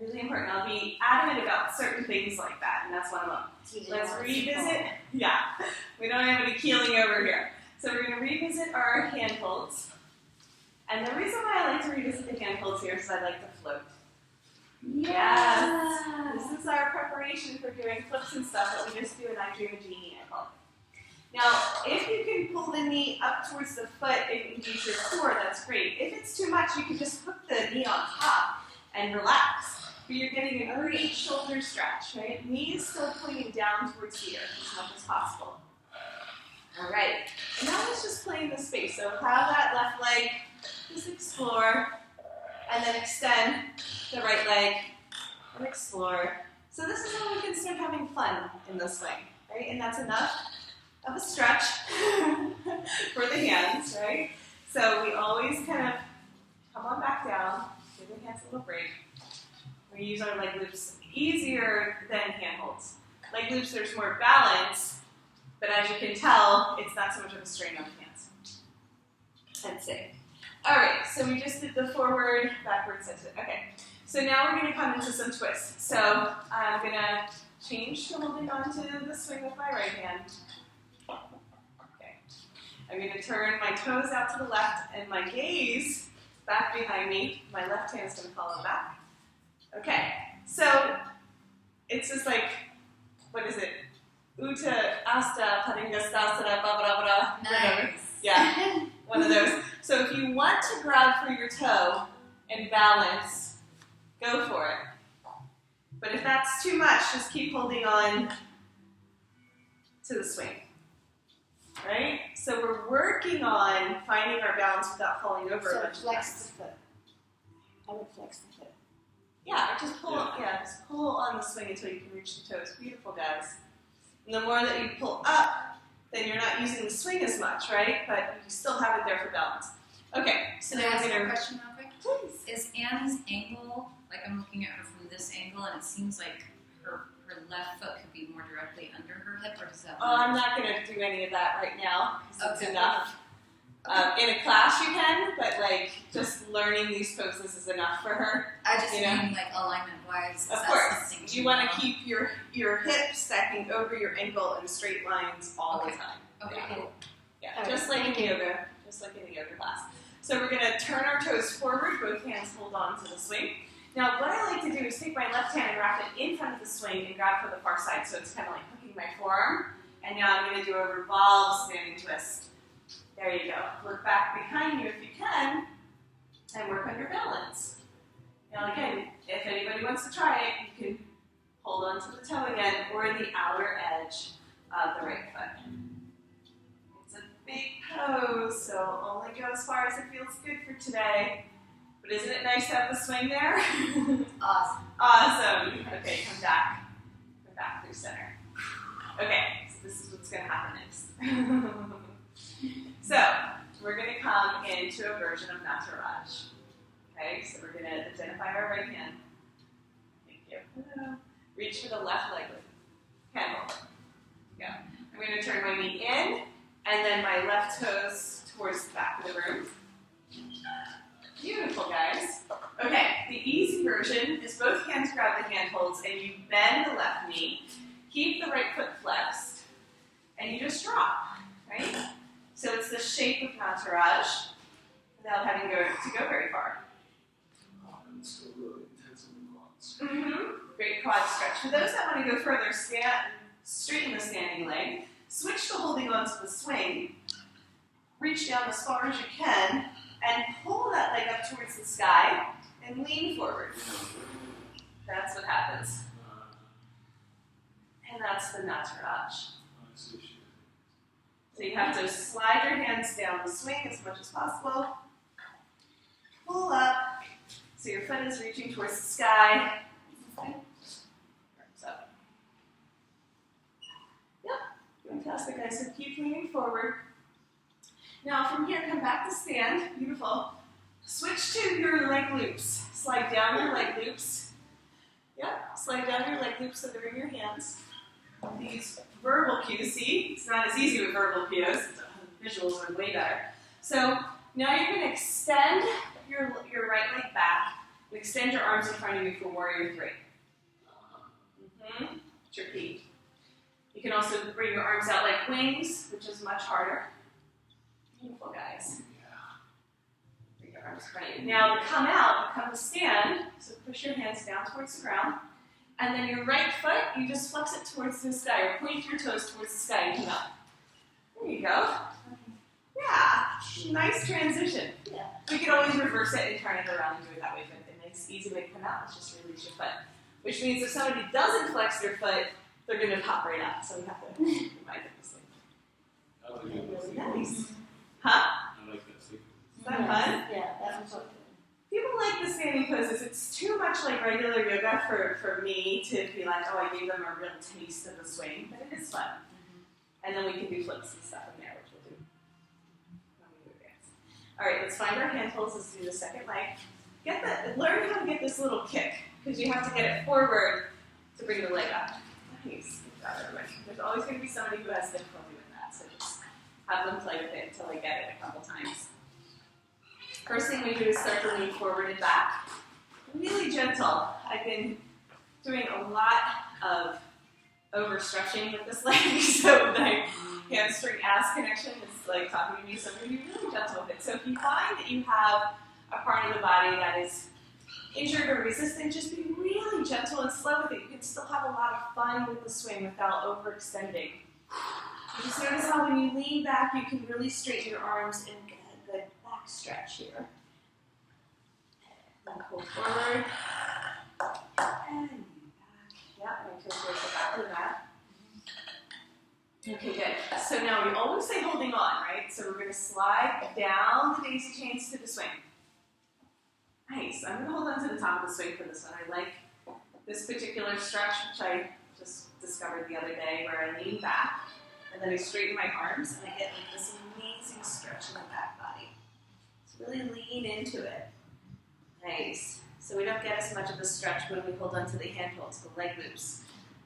Really important. I'll be adamant about certain things like that, and that's one of them. Let's revisit. Yeah. We don't have any keeling over here. So we're going to revisit our hand holds. And the reason why I like to revisit the hand holds here is I like to float. Yes. This is our preparation for doing flips and stuff that we just do, and I dream a genie, I call it. Now, if you can pull the knee up towards the foot and engage your core, that's great. If it's too much, you can just hook the knee on top and relax. But you're getting a great shoulder stretch, right? Knee is still pointing down towards the earth as much as possible. All right. And now let's just play in the space. So have that left leg, just explore, and then extend the right leg and explore. So this is how we can start having fun in the swing, right? And that's enough of a stretch for the hands, right? So we always kind of come on back down, give the hands a little break. We use our leg loops easier than hand holds. Leg loops, there's more balance, but as you can tell, it's not so much of a strain on the hands. That's it. All right, so we just did the forward, backward, exit. Okay, so now we're going to come into some twists. So I'm going to change to holding on to the swing with my right hand. Okay, I'm going to turn my toes out to the left and my gaze back behind me. My left hand is going to follow back. Okay, so it's just like, what is it? Uta, asta, paringastasana, babara, whatever. Nice. Yeah, one of those. So if you want to grab for your toe and balance, go for it. But if that's too much, just keep holding on to the swing. Right? So we're working on finding our balance without falling over a bunch of flex times. the foot. I would flex the foot. Yeah, just pull on the swing until you can reach the toes. Beautiful, guys. And the more that you pull up, then you're not using the swing as much, right? But you still have it there for balance. Okay, so Can I now ask we're a going to... question real quick? Please. Is Anne's angle, like I'm looking at her from this angle, and it seems like her left foot could be more directly under her hip, or does that Oh, I'm not going to do any of that right now, because it's Okay. enough. In a class you can, but like just learning these poses is enough for her. I just You know? mean like alignment-wise. Of course, you want to keep your hip stacking over your ankle in straight lines all the time. Okay, Yeah. cool. Yeah, All just right. like in yoga, class. So we're going to turn our toes forward, both hands hold on to the swing. Now what I like to do is take my left hand and wrap it in front of the swing and grab for the far side, so it's kind of like hooking my forearm. And now I'm going to do a revolve standing twist. There you go. Look back behind you if you can, and work on your balance. Now again, if anybody wants to try it, you can hold on to the toe again, or the outer edge of the right foot. It's a big pose, so only go as far as it feels good for today. But isn't it nice to have the swing there? Awesome. Awesome. Okay, come back. Come back through center. Okay, so this is what's going to happen next. So, we're going to come into a version of Nataraj. Okay, so we're going to identify our right hand. Thank you. Reach for the left leg with handle. Go. I'm going to turn my knee in, and then my left toes towards the back of the room. Beautiful, guys. Okay, the easy version is both hands grab the handholds, and you bend the left knee, keep the right foot flexed, and you just drop, right? So it's the shape of Nataraj without having to go very far. Great quad stretch. For those that want to go further, straighten the standing leg. Switch to holding on to the swing. Reach down as far as you can and pull that leg up towards the sky and lean forward. That's what happens. And that's the nataraj. So you have to slide your hands down the swing as much as possible. Pull up so your foot is reaching towards the sky. Arms up. Yep, fantastic, guys. So keep leaning forward. Now from here, come back to stand. Beautiful. Switch to your leg loops. Slide down your leg loops. Yep, slide down your leg loops so they're in your hands. These verbal cues, see? It's not as easy with verbal cues. Visuals are way better. So now you're going to extend your right leg back and extend your arms in front of you for warrior three. Repeat. You can also bring your arms out like wings, which is much harder. Beautiful, guys. Bring your arms in front of you. Now to come out, you come to stand, so push your hands down towards the ground. And then your right foot, you just flex it towards the sky, or point your toes towards the sky and come out. There you go. Yeah, nice transition. Yeah. We can always reverse it and turn it around and do it that way, but the nice, easy way to come out is just release your foot. Which means if somebody doesn't flex their foot, they're going to pop right up. So we have to remind them this thing. Really nice. Huh? I like that sequence. Is that fun? Yeah, that was okay. People like the standing poses. It's too much like regular yoga for me to be like, oh, I gave them a real taste of the swing, but it is fun. And then we can do flips and stuff in there, which we'll do when we do advance. All right, let's find our handholds. Let's do the second leg. Learn how to get this little kick, because you have to get it forward to bring the leg up. Nice. Good job, everybody. There's always going to be somebody who has difficulty with that, so just have them play with it until they get it a couple times. First thing we do is start to lean forward and back. Really gentle. I've been doing a lot of overstretching with this leg, so my hamstring ass connection is like talking to me, so I'm going to be really gentle with it. So if you find that you have a part of the body that is injured or resistant, just be really gentle and slow with it. You can still have a lot of fun with the swing without overextending. Just notice how when you lean back, you can really straighten your arms and get a good back stretch here. And pull forward. And back. Yep, my toes go back to that. Okay, good. So now we always say holding on, right? So we're going to slide down the daisy chains to the swing. Nice. I'm going to hold on to the top of the swing for this one. I like this particular stretch, which I just discovered the other day, where I lean back, and then I straighten my arms, and I get like this amazing stretch in the back body. So really lean into it. Nice. So we don't get as much of a stretch when we hold onto the handholds. The leg loops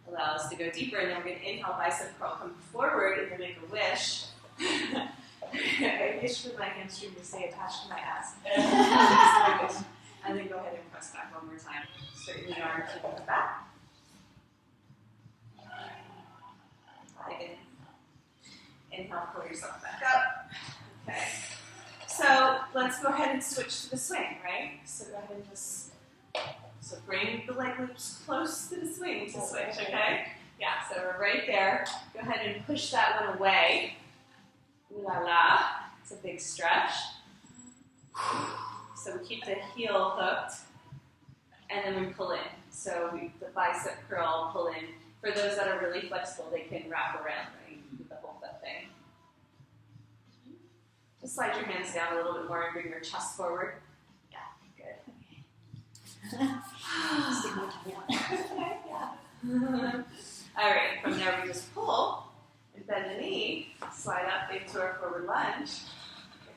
allow us to go deeper, and then we're going to inhale, bicep curl, come forward, and then make a wish. I wish for my hamstring to stay attached to my ass. And then go ahead and press back one more time. Straighten the arm, keep it back. Again. Inhale, pull yourself back up. Okay. So let's go ahead and switch to the swing, right? So go ahead and just bring the leg loops close to the swing to switch, okay? Yeah, so we're right there. Go ahead and push that one away. Ooh la la. It's a big stretch. So we keep the heel hooked, and then we pull in. So the bicep curl, pull in. For those that are really flexible, they can wrap around, right? With the whole foot thing. Just slide your hands down a little bit more and bring your chest forward. Yeah, good. All right, from there we just pull and bend the knee, slide up into our forward lunge,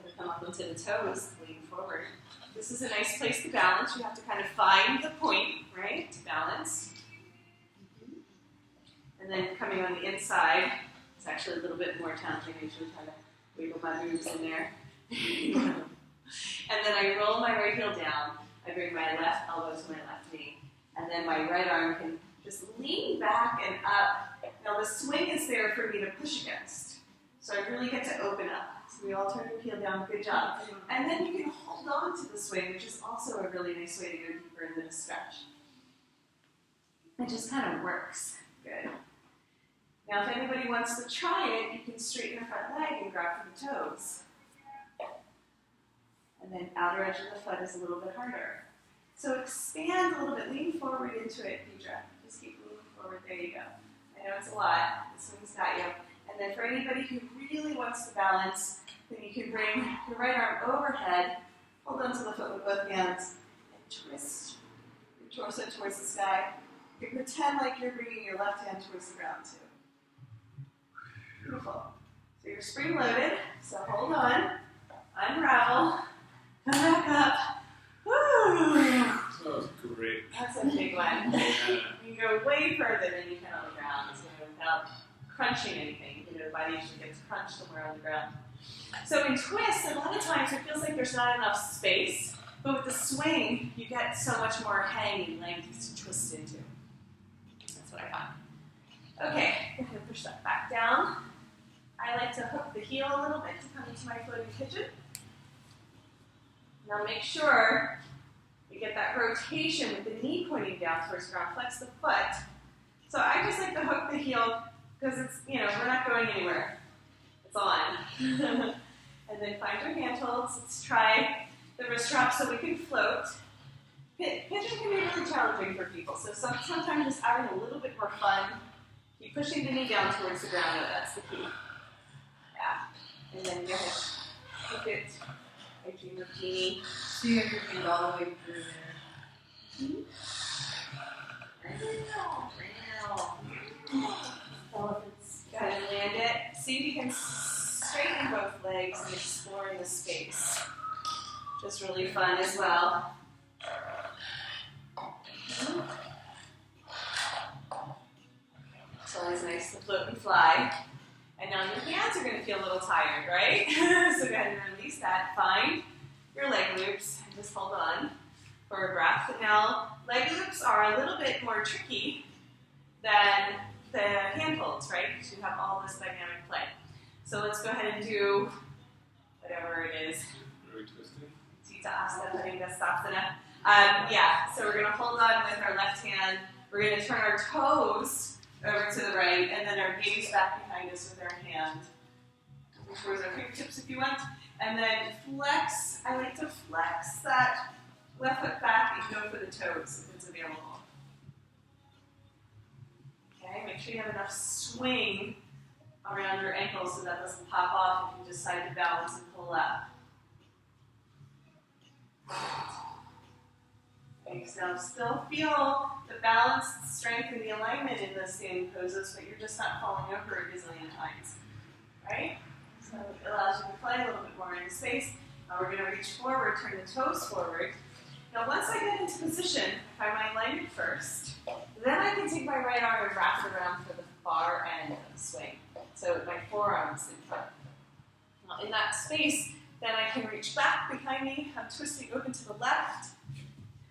and come up into the toes, lean forward. This is a nice place to balance. You have to kind of find the point, right, to balance. And then coming on the inside, it's actually a little bit more challenging. I usually try to wiggle my moves in there. And then I roll my right heel down. I bring my left elbow to my left knee. And then my right arm can just lean back and up. Now the swing is there for me to push against. So I really get to open up. So we all turn the heel down. Good job. And then you can hold on to the swing, which is also a really nice way to go deeper into the stretch. It just kind of works. Good. Now, if anybody wants to try it, you can straighten your front leg and grab for the toes. And then outer edge of the foot is a little bit harder. So expand a little bit. Lean forward into it, Deidre. Just keep leaning forward. There you go. I know it's a lot. This one's got you. And then for anybody who really wants to balance, then you can bring your right arm overhead, hold onto the foot with both hands, and twist your torso towards the sky. You can pretend like you're bringing your left hand towards the ground too. Beautiful. So you're spring loaded, so hold on, unravel, come back up. Woo! That was great. That's a big one. Yeah. You can go way further than you can on the ground, so without crunching anything. You know, the body usually gets crunched somewhere on the ground. So in twists, a lot of times it feels like there's not enough space, but with the swing, you get so much more hanging length to twist into. That's what I found. Okay, go ahead and push that back down. I like to hook the heel a little bit to come into my floating pigeon. Now make sure you get that rotation with the knee pointing down towards the ground. Flex the foot. So I just like to hook the heel because it's, you know, we're not going anywhere. It's on. And then find your hand holds. Let's try the wrist drop so we can float. Pigeon can be really challenging for people, so sometimes just adding a little bit more fun. Keep pushing the knee down towards the ground, that's the key. Yeah. And then go ahead. Hook it. I dream of Genie. So you have your feet all the way through there. Elephants. Go ahead and land it. See if you can straighten both legs and explore the space. Just really fun as well. It's always nice to float and fly. And now your hands are going to feel a little tired, right? So go ahead and release that. Find your leg loops and just hold on for a breath. Now, leg loops are a little bit more tricky than the hand holds, right? Because you have all this dynamic play. So let's go ahead and do whatever it is. Are we twisting? Tita Asta, Paringasasana. Yeah, so we're going to hold on with our left hand. We're going to turn our toes over to the right, and then our gaze back behind us with our hand. Towards our fingertips if you want. And then flex. I like to flex that left foot back and go for the toes if it's available. Okay, make sure you have enough swing around your ankles so that doesn't pop off if you decide to balance and pull up. Okay, so still feel the balance, the strength, and the alignment in those standing poses, but you're just not falling over a gazillion times, right? So it allows you to play a little bit more in space. Now we're going to reach forward, turn the toes forward. Now once I get into position, if I'm aligned first, then I can take my right arm and wrap it around for the far end of the swing. So my forearms in front. Now in that space, then I can reach back behind me. I'm twisting open to the left.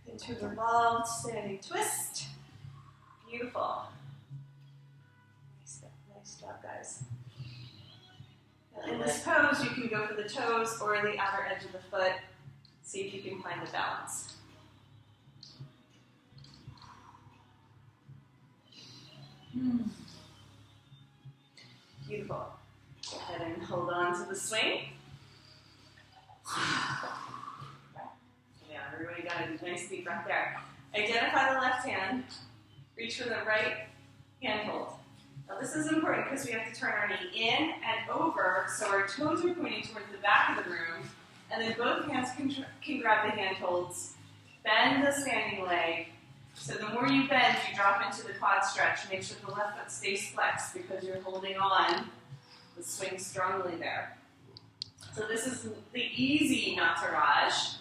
Into a revolved standing twist. Beautiful. Nice job, guys. Now in this pose, you can go for the toes or the outer edge of the foot. See if you can find the balance. Beautiful. Go ahead and hold on to the swing. Yeah, everybody got a nice deep breath there. Identify the left hand. Reach for the right hand hold. Now this is important because we have to turn our knee in and over so our toes are pointing towards the back of the room. And then both hands can grab the hand holds. Bend the standing leg. So the more you bend, you drop into the quad stretch. Make sure the left foot stays flexed because you're holding on the swing strongly there. So this is the easy nataraj,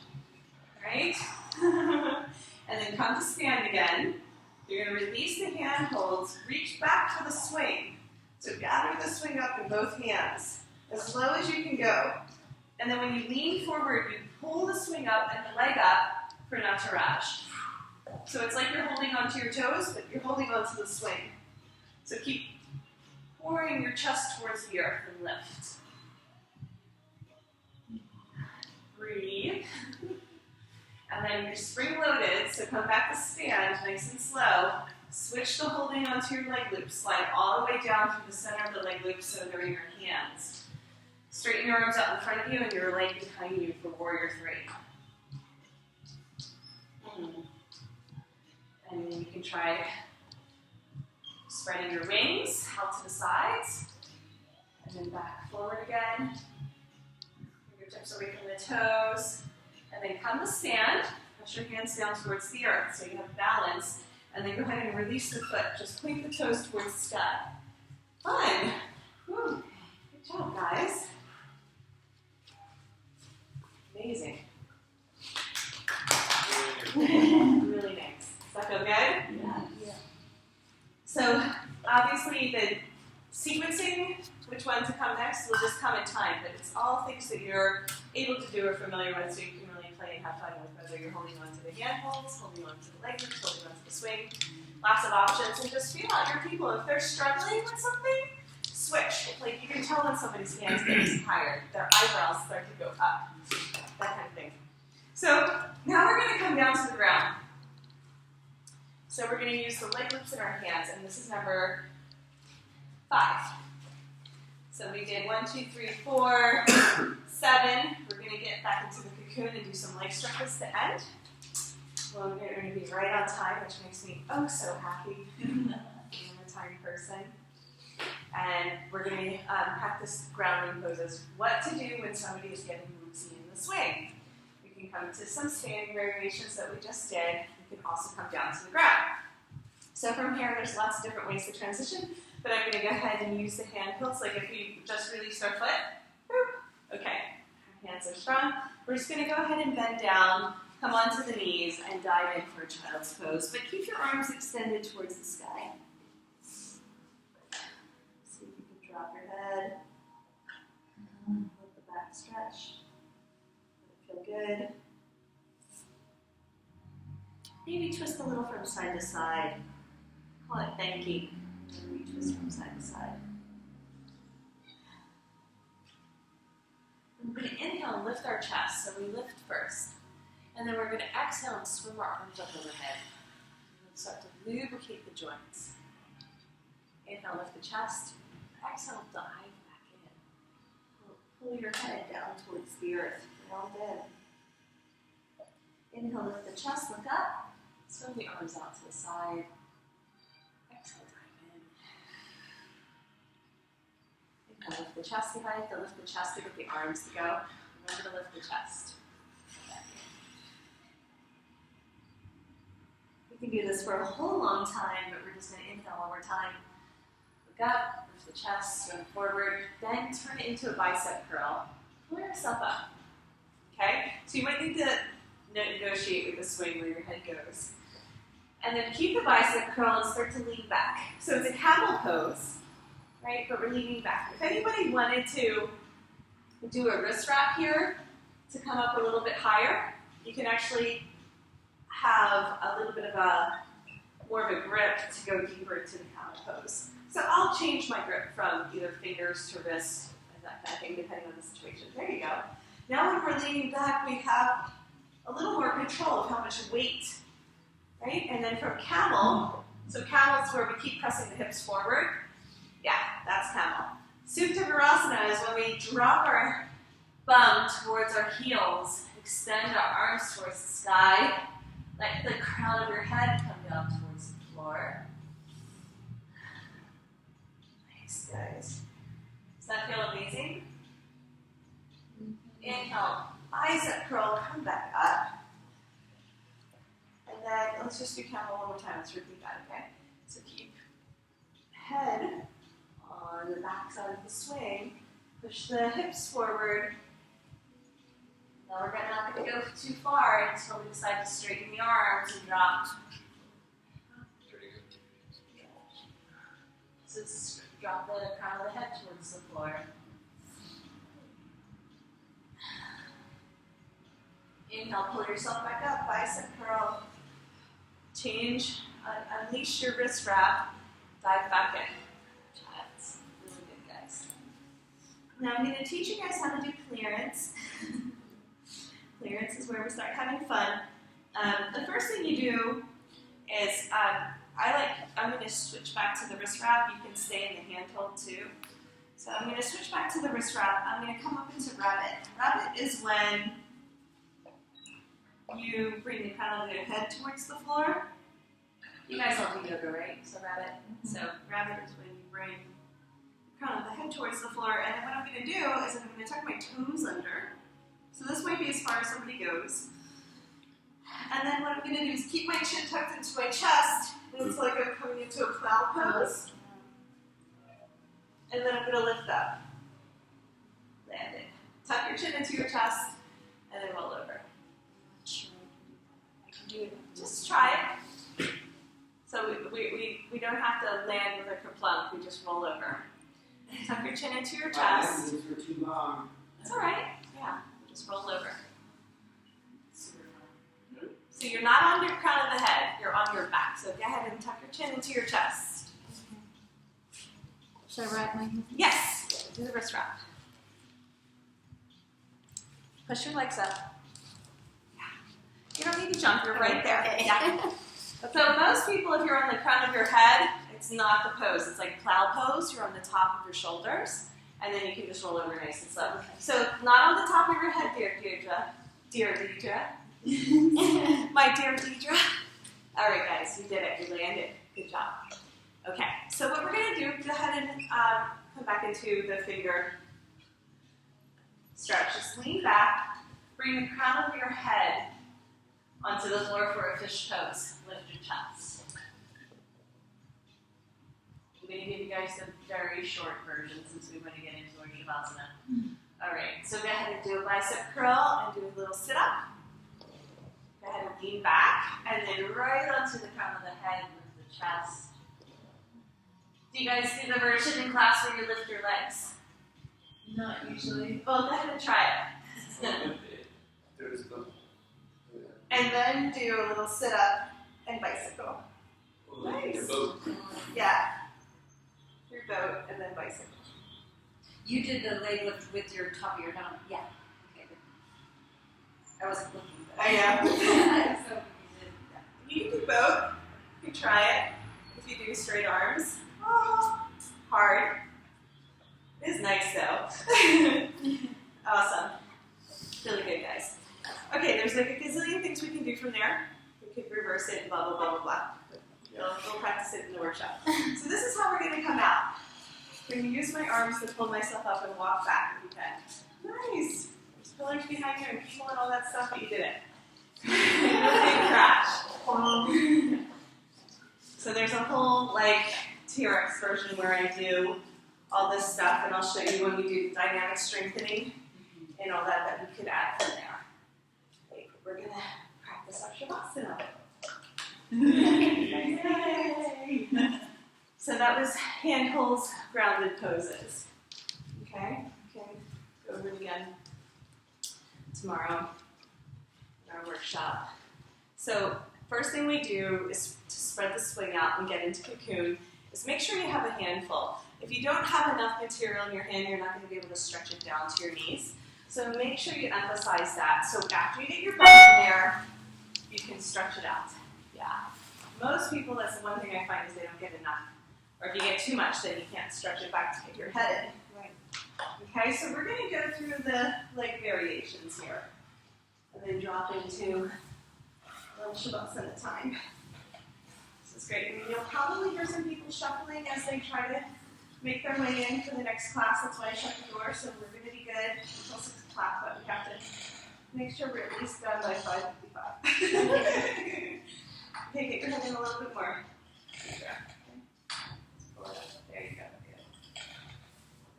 right? And then come to stand again. You're going to release the hand holds, reach back for the swing. So gather the swing up in both hands, as low as you can go. And then when you lean forward, you pull the swing up and the leg up for nataraj. So it's like you're holding onto your toes, but you're holding onto the swing. So keep pouring your chest towards the earth and lift. Breathe. And then you're spring loaded, so come back to stand nice and slow. switch the holding onto your leg loop. Slide all the way down through the center of the leg loop so they're in your hands. Straighten your arms out in front of you and your leg behind you for warrior 3. And then you can try spreading your wings out to the sides. And then back forward again. Fingertips away from the toes. And then come to stand. Push your hands down towards the earth so you have balance. And then go ahead and release the foot. Just point the toes towards the sky. Fun. Whew. Good job, guys. Amazing. Really nice. Does that feel good? Yeah. So obviously the sequencing, which one to come next, will just come in time, but it's all things that you're able to do or familiar with, so you can really play and have fun with, whether you're holding on to the handholds, holding on to the leg loops, holding on to the swing. Lots of options, and just feel out your people. If they're struggling with something, switch. Like you can tell when somebody's hands getting tired, their eyebrows start to go up, that kind of thing. So now we're going to come down to the ground. So we're going to use the leg loops in our hands, and this is number 5. So we did 1, 2, 3, 4, 7. We're going to get back into the cocoon and do some leg stretches to end. Well, we're going to be right on time, which makes me oh so happy. I'm a time person. And we're going to practice grounding poses. What to do when somebody is getting woozy in the swing. We can come to some standing variations that we just did. You can also come down to the ground. So from here, there's lots of different ways to transition, but I'm going to go ahead and use the hand hilts, like if we just released our foot. Boop. Okay, our hands are strong. We're just going to go ahead and bend down, come onto the knees, and dive in for a child's pose, but keep your arms extended towards the sky. See if you can drop your head. Let the back stretch. Let it feel good. Maybe twist a little from side to side. Call it thanky. And we twist from side to side. We're going to inhale and lift our chest. So we lift first. And then we're going to exhale and swim our arms up overhead. And start to lubricate the joints. Inhale, lift the chest. Exhale, dive back in. Pull your head down towards the earth. Round in. Inhale, lift the chest, look up. Swim the arms out to the side. Exhale, dive in. Inhale, lift the chest behind. To lift the chest to get the arms to go. Remember to lift the chest. We can do this for a whole long time, but we're just going to inhale one more time. Look up, lift the chest, swim forward. Then turn it into a bicep curl. Pull yourself up. Okay? So you might need to negotiate with the swing where your head goes. And then keep the bicep curl and start to lean back. So it's a camel pose, right? But we're leaning back. If anybody wanted to do a wrist wrap here to come up a little bit higher, you can actually have a little bit of more of a grip to go deeper into the camel pose. So I'll change my grip from either fingers to wrist and that kind of thing, depending on the situation. There you go. Now when we're leaning back, we have a little more control of how much weight, right? And then from camel, so camel is where we keep pressing the hips forward. Yeah, that's camel. Supta Virasana is when we drop our bum towards our heels, extend our arms towards the sky, let the crown of your head come down towards the floor. Nice, guys. Does that feel amazing? Inhale, bicep curl, come back up. And then let's just do camel one more time. Let's repeat that, okay? So keep head on the back side of the swing. Push the hips forward. Now we're not going to go too far until we decide to straighten the arms and drop. So just drop the crown of the head towards the floor. Inhale, pull yourself back up, bicep curl. Change, unleash your wrist wrap, dive back in. That's really good, guys. Now I'm going to teach you guys how to do clearance. Clearance is where we start having fun. The first thing you do is I'm going to switch back to the wrist wrap. You can stay in the hand hold too. So I'm going to switch back to the wrist wrap. I'm going to come up into rabbit. Rabbit is when you bring the crown of your head towards the floor. You guys all do yoga, right? So rabbit. So rabbit is when you bring the crown of the head towards the floor. And then what I'm going to do is I'm going to tuck my toes under. So this might be as far as somebody goes. And then what I'm going to do is keep my chin tucked into my chest. And it's like I'm coming into a plow pose. And then I'm going to lift up. Land it. Tuck your chin into your chest. And then roll over. I can do it. Just try it. So we don't have to land with a kerplunk. We just roll over. Tuck your chin into your chest. These were too long. That's all right. Yeah. Just roll over. So you're not on your crown of the head. You're on your back. So go ahead and tuck your chin into your chest. Should I wrap my hand? Yes. Do the wrist wrap. Push your legs up. Yeah. You don't need to jump. You're right there. Okay. Yeah. So most people, if you're on the crown of your head, it's not the pose. It's like plow pose. You're on the top of your shoulders, and then you can just roll over nice and slow. So not on the top of your head, dear Deirdre. Dear Deidre. My dear Deidre. All right, guys, you did it. You landed. Good job. Okay, so what we're going to do, go ahead and come back into the finger stretch. Just lean back. Bring the crown of your head onto the floor for a fish pose. Lift your chest. I'm going to give you guys the very short version since we want to get into our Shavasana. All right, so go ahead and do a bicep curl and do a little sit-up. Go ahead and lean back, and then right onto the crown of the head with the chest. Do you guys do the version in class where you lift your legs? Not usually. Well, go ahead and try it. And then do a little sit-up and bicycle. Nice. Yeah. Your boat, and then bicycle. You did the leg lift with your top of your dome. Yeah. Okay. I wasn't looking. I am. So You can do both. You can try it. If you do straight arms. Oh, hard. It is nice though. Awesome. Really good, guys. Okay, there's like a gazillion things we can do from there. We could reverse it and blah, blah, blah, blah, blah. We'll practice it in the workshop. So this is how we're going to come out. I'm going to use my arms to pull myself up and walk back if you can. Nice. There's pillars behind you and people and all that stuff, but you did it. No big crash. So there's a whole like AYRx version where I do all this stuff, and I'll show you when we do dynamic strengthening and all that we could add from there. Wait, we're going to practice our Shavasana. Yay! So that was hand holds, grounded poses. Okay? Okay. Go over it again tomorrow in our workshop. So first thing we do is to spread the swing out and get into Cocoon is make sure you have a handful. If you don't have enough material in your hand, you're not going to be able to stretch it down to your knees. So make sure you emphasize that. So after you get your butt in there, you can stretch it out. Yeah. Most people, that's the one thing I find is they don't get enough. Or if you get too much, then you can't stretch it back to get your head in. Right. Okay, so we're going to go through the leg variations here. And then drop into a little Shavasana time. This is great. And you'll probably hear some people shuffling as they try to make their way in for the next class. That's why I shut the door, so we're going to be good until 6 o'clock, but we have to make sure we're at least done by 5:55. Okay, get your head in a little bit more. There you go. Okay. Let's pull it up. There you go. Good.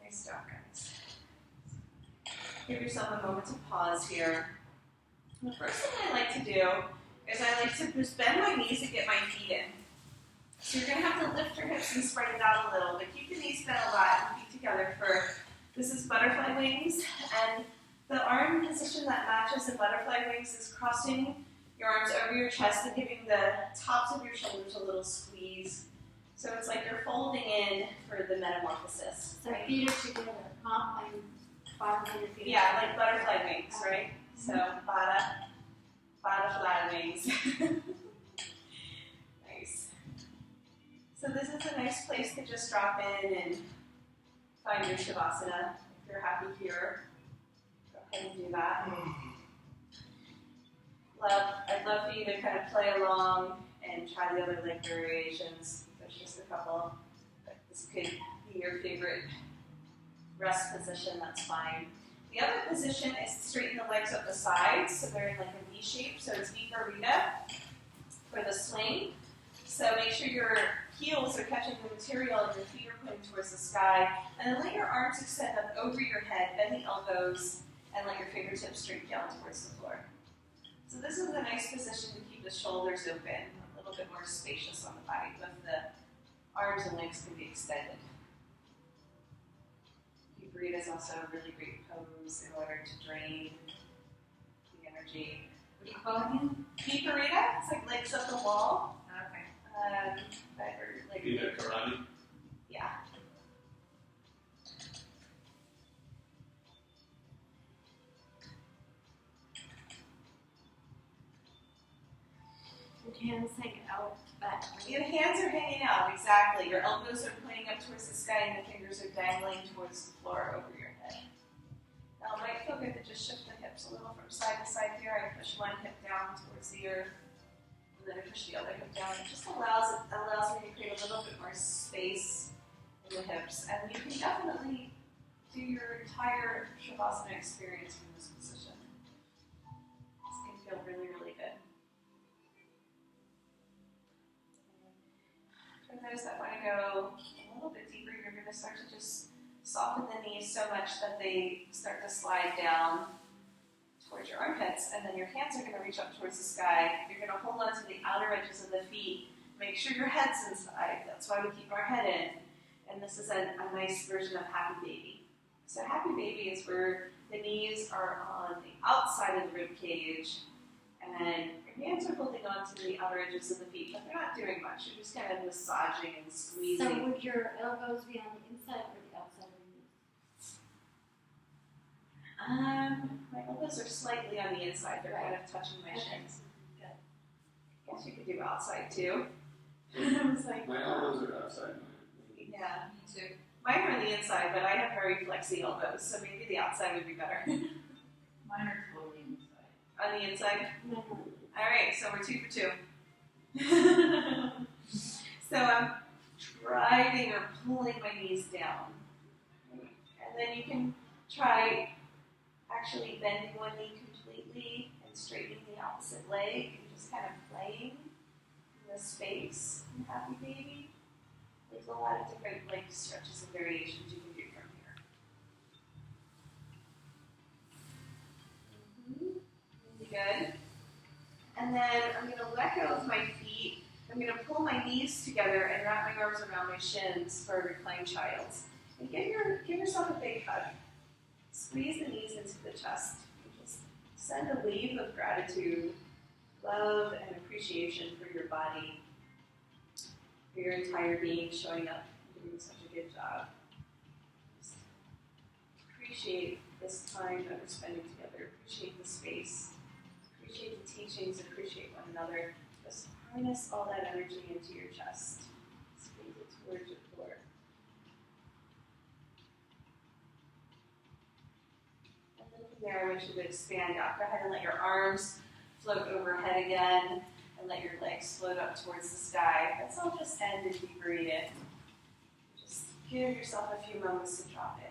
Nice job, guys. Give yourself a moment to pause here. The first thing I like to do is I like to just bend my knees and get my feet in. So you're going to have to lift your hips and spread it out a little, but keep the knees bent a lot and feet together for, this is butterfly wings, and the arm position that matches in butterfly wings is crossing your arms over your chest and giving the tops of your shoulders a little squeeze. So it's like you're folding in for the metamorphosis. So feet are together, huh? Like 500 feet. Yeah, like butterfly wings, right? So butterfly wings. Nice. So this is a nice place to just drop in and find your Shavasana. If you're happy here, go ahead and do that. I'd love for you to kind of play along and try the other leg variations. There's just a couple. But this could be your favorite rest position, that's fine. The other position is to straighten the legs up the sides, so they're in like a V shape, so it's Viparita for the swing. So make sure your heels are catching the material and your feet are pointing towards the sky. And then let your arms extend up over your head, bend the elbows, and let your fingertips straight down towards the floor. So this is a nice position to keep the shoulders open, a little bit more spacious on the body, but the arms and legs can be extended. Viparita is also a really great pose in order to drain the energy. What do you call it again? Viparita, it's like legs up the wall. Okay. Like, Either karate. yeah. Hands hang out back. Your hands are hanging out, exactly. Your elbows are pointing up towards the sky and the fingers are dangling towards the floor over your head. Now it might feel good to just shift the hips a little from side to side here. I push one hip down towards the earth, and then I push the other hip down. It just allows me to create a little bit more space in the hips. And you can definitely do your entire Shavasana experience from this position. This can feel really, really good. For those that want to go a little bit deeper, you're going to start to just soften the knees so much that they start to slide down towards your armpits, and then your hands are going to reach up towards the sky. You're going to hold on to the outer edges of the feet. Make sure your head's inside. That's why we keep our head in. And this is a nice version of Happy Baby. So Happy Baby is where the knees are on the outside of the rib cage, and your hands are holding on to the outer edges of the feet, but they're not doing much. You're just kind of massaging and squeezing. So would your elbows be on the inside or the outside of your knees? My elbows are slightly on the inside. They're kind of touching my shins. Good. I guess you could do outside too. I was like, My elbows are outside. yeah. Me too. Mine are on the inside, but I have very flexy elbows, so maybe the outside would be better. Mine are totally inside. On the inside? No. All right, so we're 2 for 2. So I'm driving or pulling my knees down. And then you can try actually bending one knee completely and straightening the opposite leg and just kind of playing in the space in Happy Baby. There's a lot of different leg stretches and variations you can do from here. Really good. And then I'm going to let go of my feet. I'm going to pull my knees together and wrap my arms around my shins for a reclined child. And give yourself a big hug. Squeeze the knees into the chest. And just send a wave of gratitude, love, and appreciation for your body, for your entire being showing up and doing such a good job. Just appreciate this time that we're spending together. Appreciate the space. Appreciate the teachings, appreciate one another. Just harness all that energy into your chest. Squeeze it towards your floor. And then from there, I want you to expand out. Go ahead and let your arms float overhead again, and let your legs float up towards the sky. Let's all just end in Viparita. Just give yourself a few moments to drop in.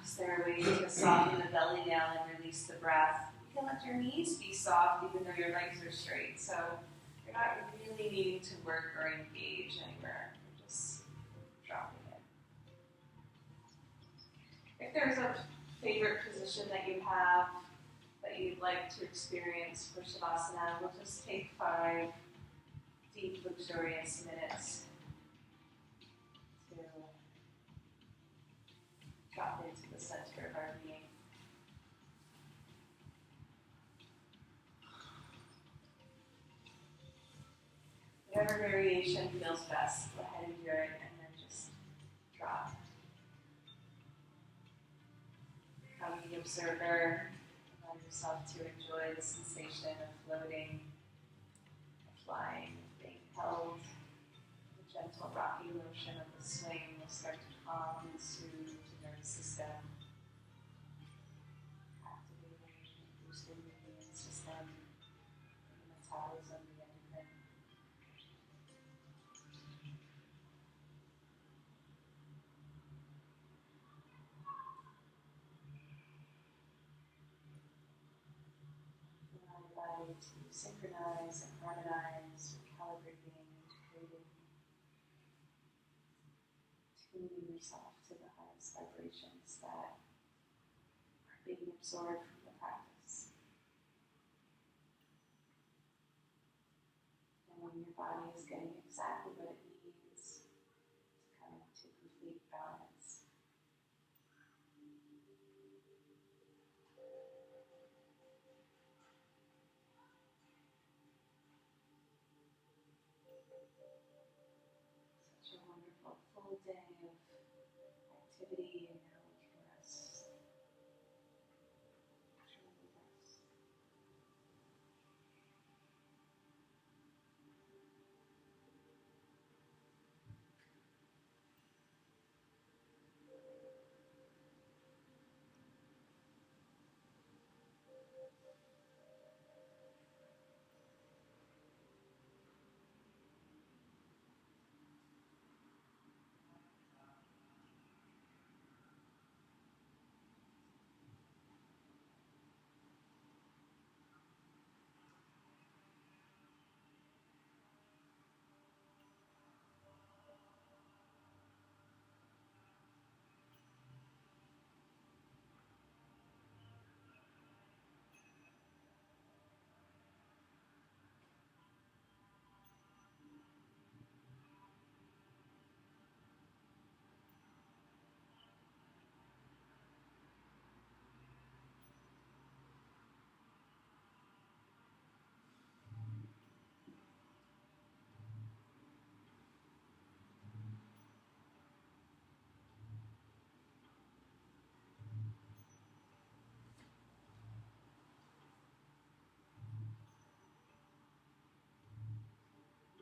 Is there a way to soften the belly down and release the breath? You can let your knees be soft even though your legs are straight. So you're not really needing to work or engage anywhere. You're just dropping it. If there's a favorite position that you have that you'd like to experience for Shavasana, we'll just take 5 deep, luxurious minutes to drop into the center of our being. Whatever variation feels best, go ahead and do it, and then just drop. Become the observer. Allow yourself to enjoy the sensation of floating. flying, being held. The gentle rocky motion of the swing will start to calm and soothe the nervous system, activating and boosting the immune system, the metabolism, the endocrine. Allow your body to synchronize and harmonize, recalibrating, integrating, tuning yourself to the highest vibrations that are being absorbed from the practice. And when your body is getting exactly what it needs to come into complete balance. Such a wonderful full day of activity, and now we can rest. Truly rest.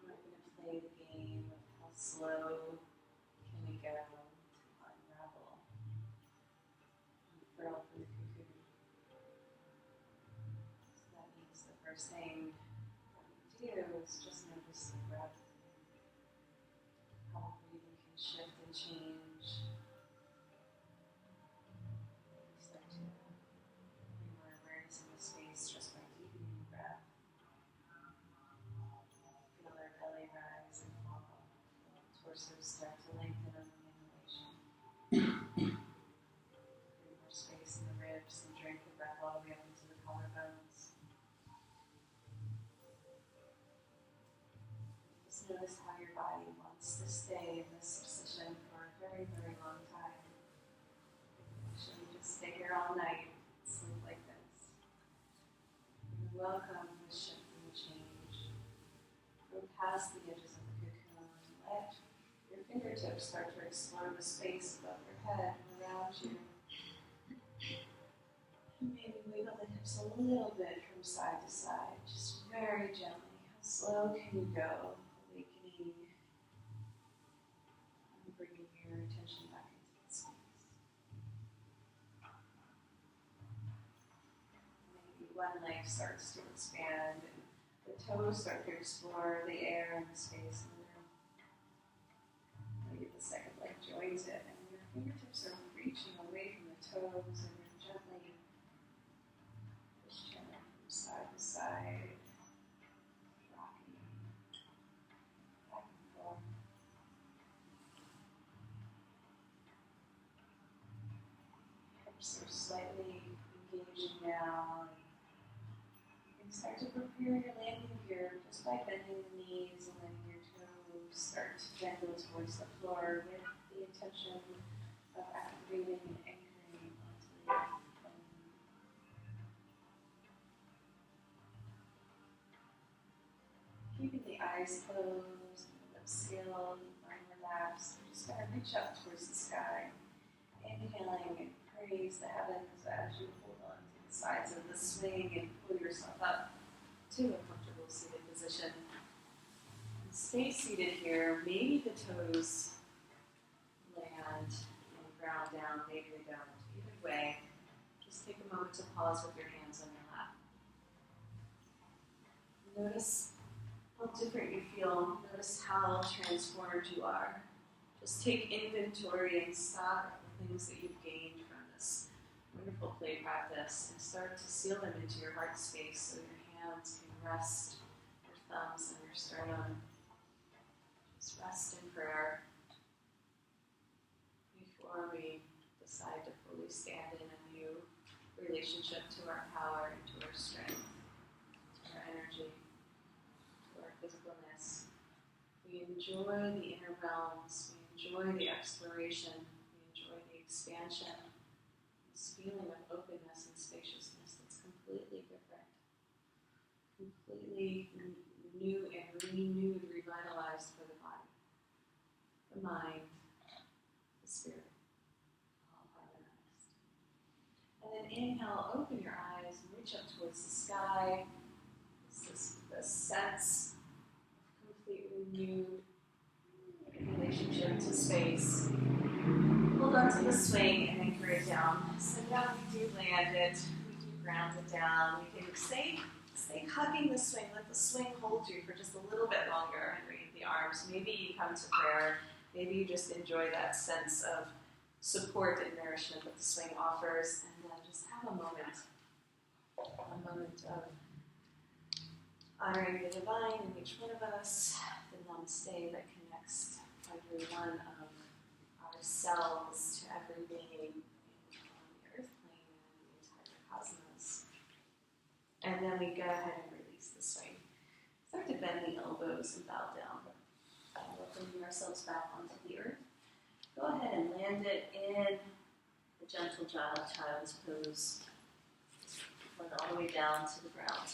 We're going to play the game of how slow can we go to unravel, unfurl from the cocoon. So that means the first thing that we do is just notice the breath, how breathing can shift and change. We start to bring more awareness in the space just by deepening the breath. Feel our belly rise and fall. Torso start to lengthen on the inhalation. Bring more space in the ribs and drink the breath all the way up into the collarbones. Just notice how your body wants to stay in this position for a very, very long time. Actually, just stay here all night, sleep like this. And welcome the shift and the change. Go past the edges of the cocoon and let your fingertips start to explore the space above your head and around you. And maybe wiggle the hips a little bit from side to side, just very gently. How slow can you go? Awakening and bringing your attention back into the space. Maybe one leg starts to expand and the toes start to explore the air and the space in the room. Maybe the second leg joins it and your fingertips are reaching away from the toes and you're gently pushing it from side to side, rocking back and forth. Hips are slightly engaging now. And start to prepare your landing gear just by bending the knees and letting your toes start to dangle towards the floor with the intention of activating and anchoring onto the earth. Keeping the eyes closed, the lips sealed, the mind relaxed. You're just going to reach up towards the sky, inhaling and praise the heavens as you hold on to the sides of the swing and pull yourself up to a comfortable seated position. stay seated here. Maybe the toes land and ground down, maybe they don't. Either way, just take a moment to pause with your hands on your lap. Notice how different you feel. Notice how transformed you are. Just take inventory and stop at the things that you've gained from this wonderful play practice and start to seal them into your heart space so your hands can rest your thumbs and your sternum. Just rest in prayer before we decide to fully stand in a new relationship to our power and to our strength, to our energy, to our physicalness. We enjoy the inner realms, we enjoy the exploration, we enjoy the expansion, this feeling of openness and spaciousness that's completely different, completely new and renewed, revitalized for the body, the mind, the spirit, all harmonized. And then inhale, open your eyes and reach up towards the sky. This sense of complete renewed relationship to space. Hold on to the swing and anchor it down. So now we do land it, we do ground it down. We can stay hugging the swing. Let the swing hold you for just a little bit longer and raise the arms. Maybe you come to prayer. Maybe you just enjoy that sense of support and nourishment that the swing offers. And then just have a moment of honoring the divine in each one of us, the namaste that connects every one of ourselves to every being on the earth plane and the entire cosmos. And then we go ahead and release the swing. Start to bend the elbows and bow down. Welcoming ourselves back onto the earth. Go ahead and land it in the gentle child's pose. Went all the way down to the ground.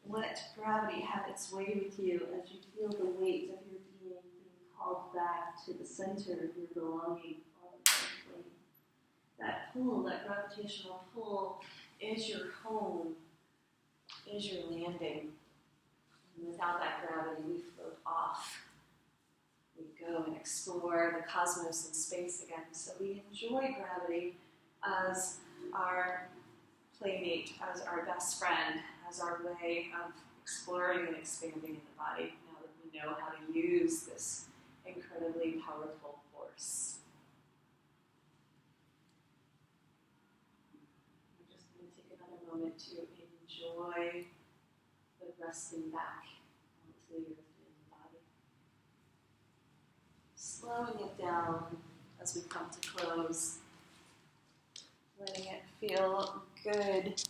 Let gravity have its way with you as you feel the weight of your being called back to the center of your belonging on the earth plane. That pull, that gravitational pull, is your home, is your landing. And without that gravity, we float off. We go and explore the cosmos and space again. So we enjoy gravity as our playmate, as our best friend, as our way of exploring and expanding in the body, now that we know how to use this incredibly powerful force. We're just going to take another moment to enjoy the resting back onto the earth and the body. Slowing it down as we come to close. Letting it feel good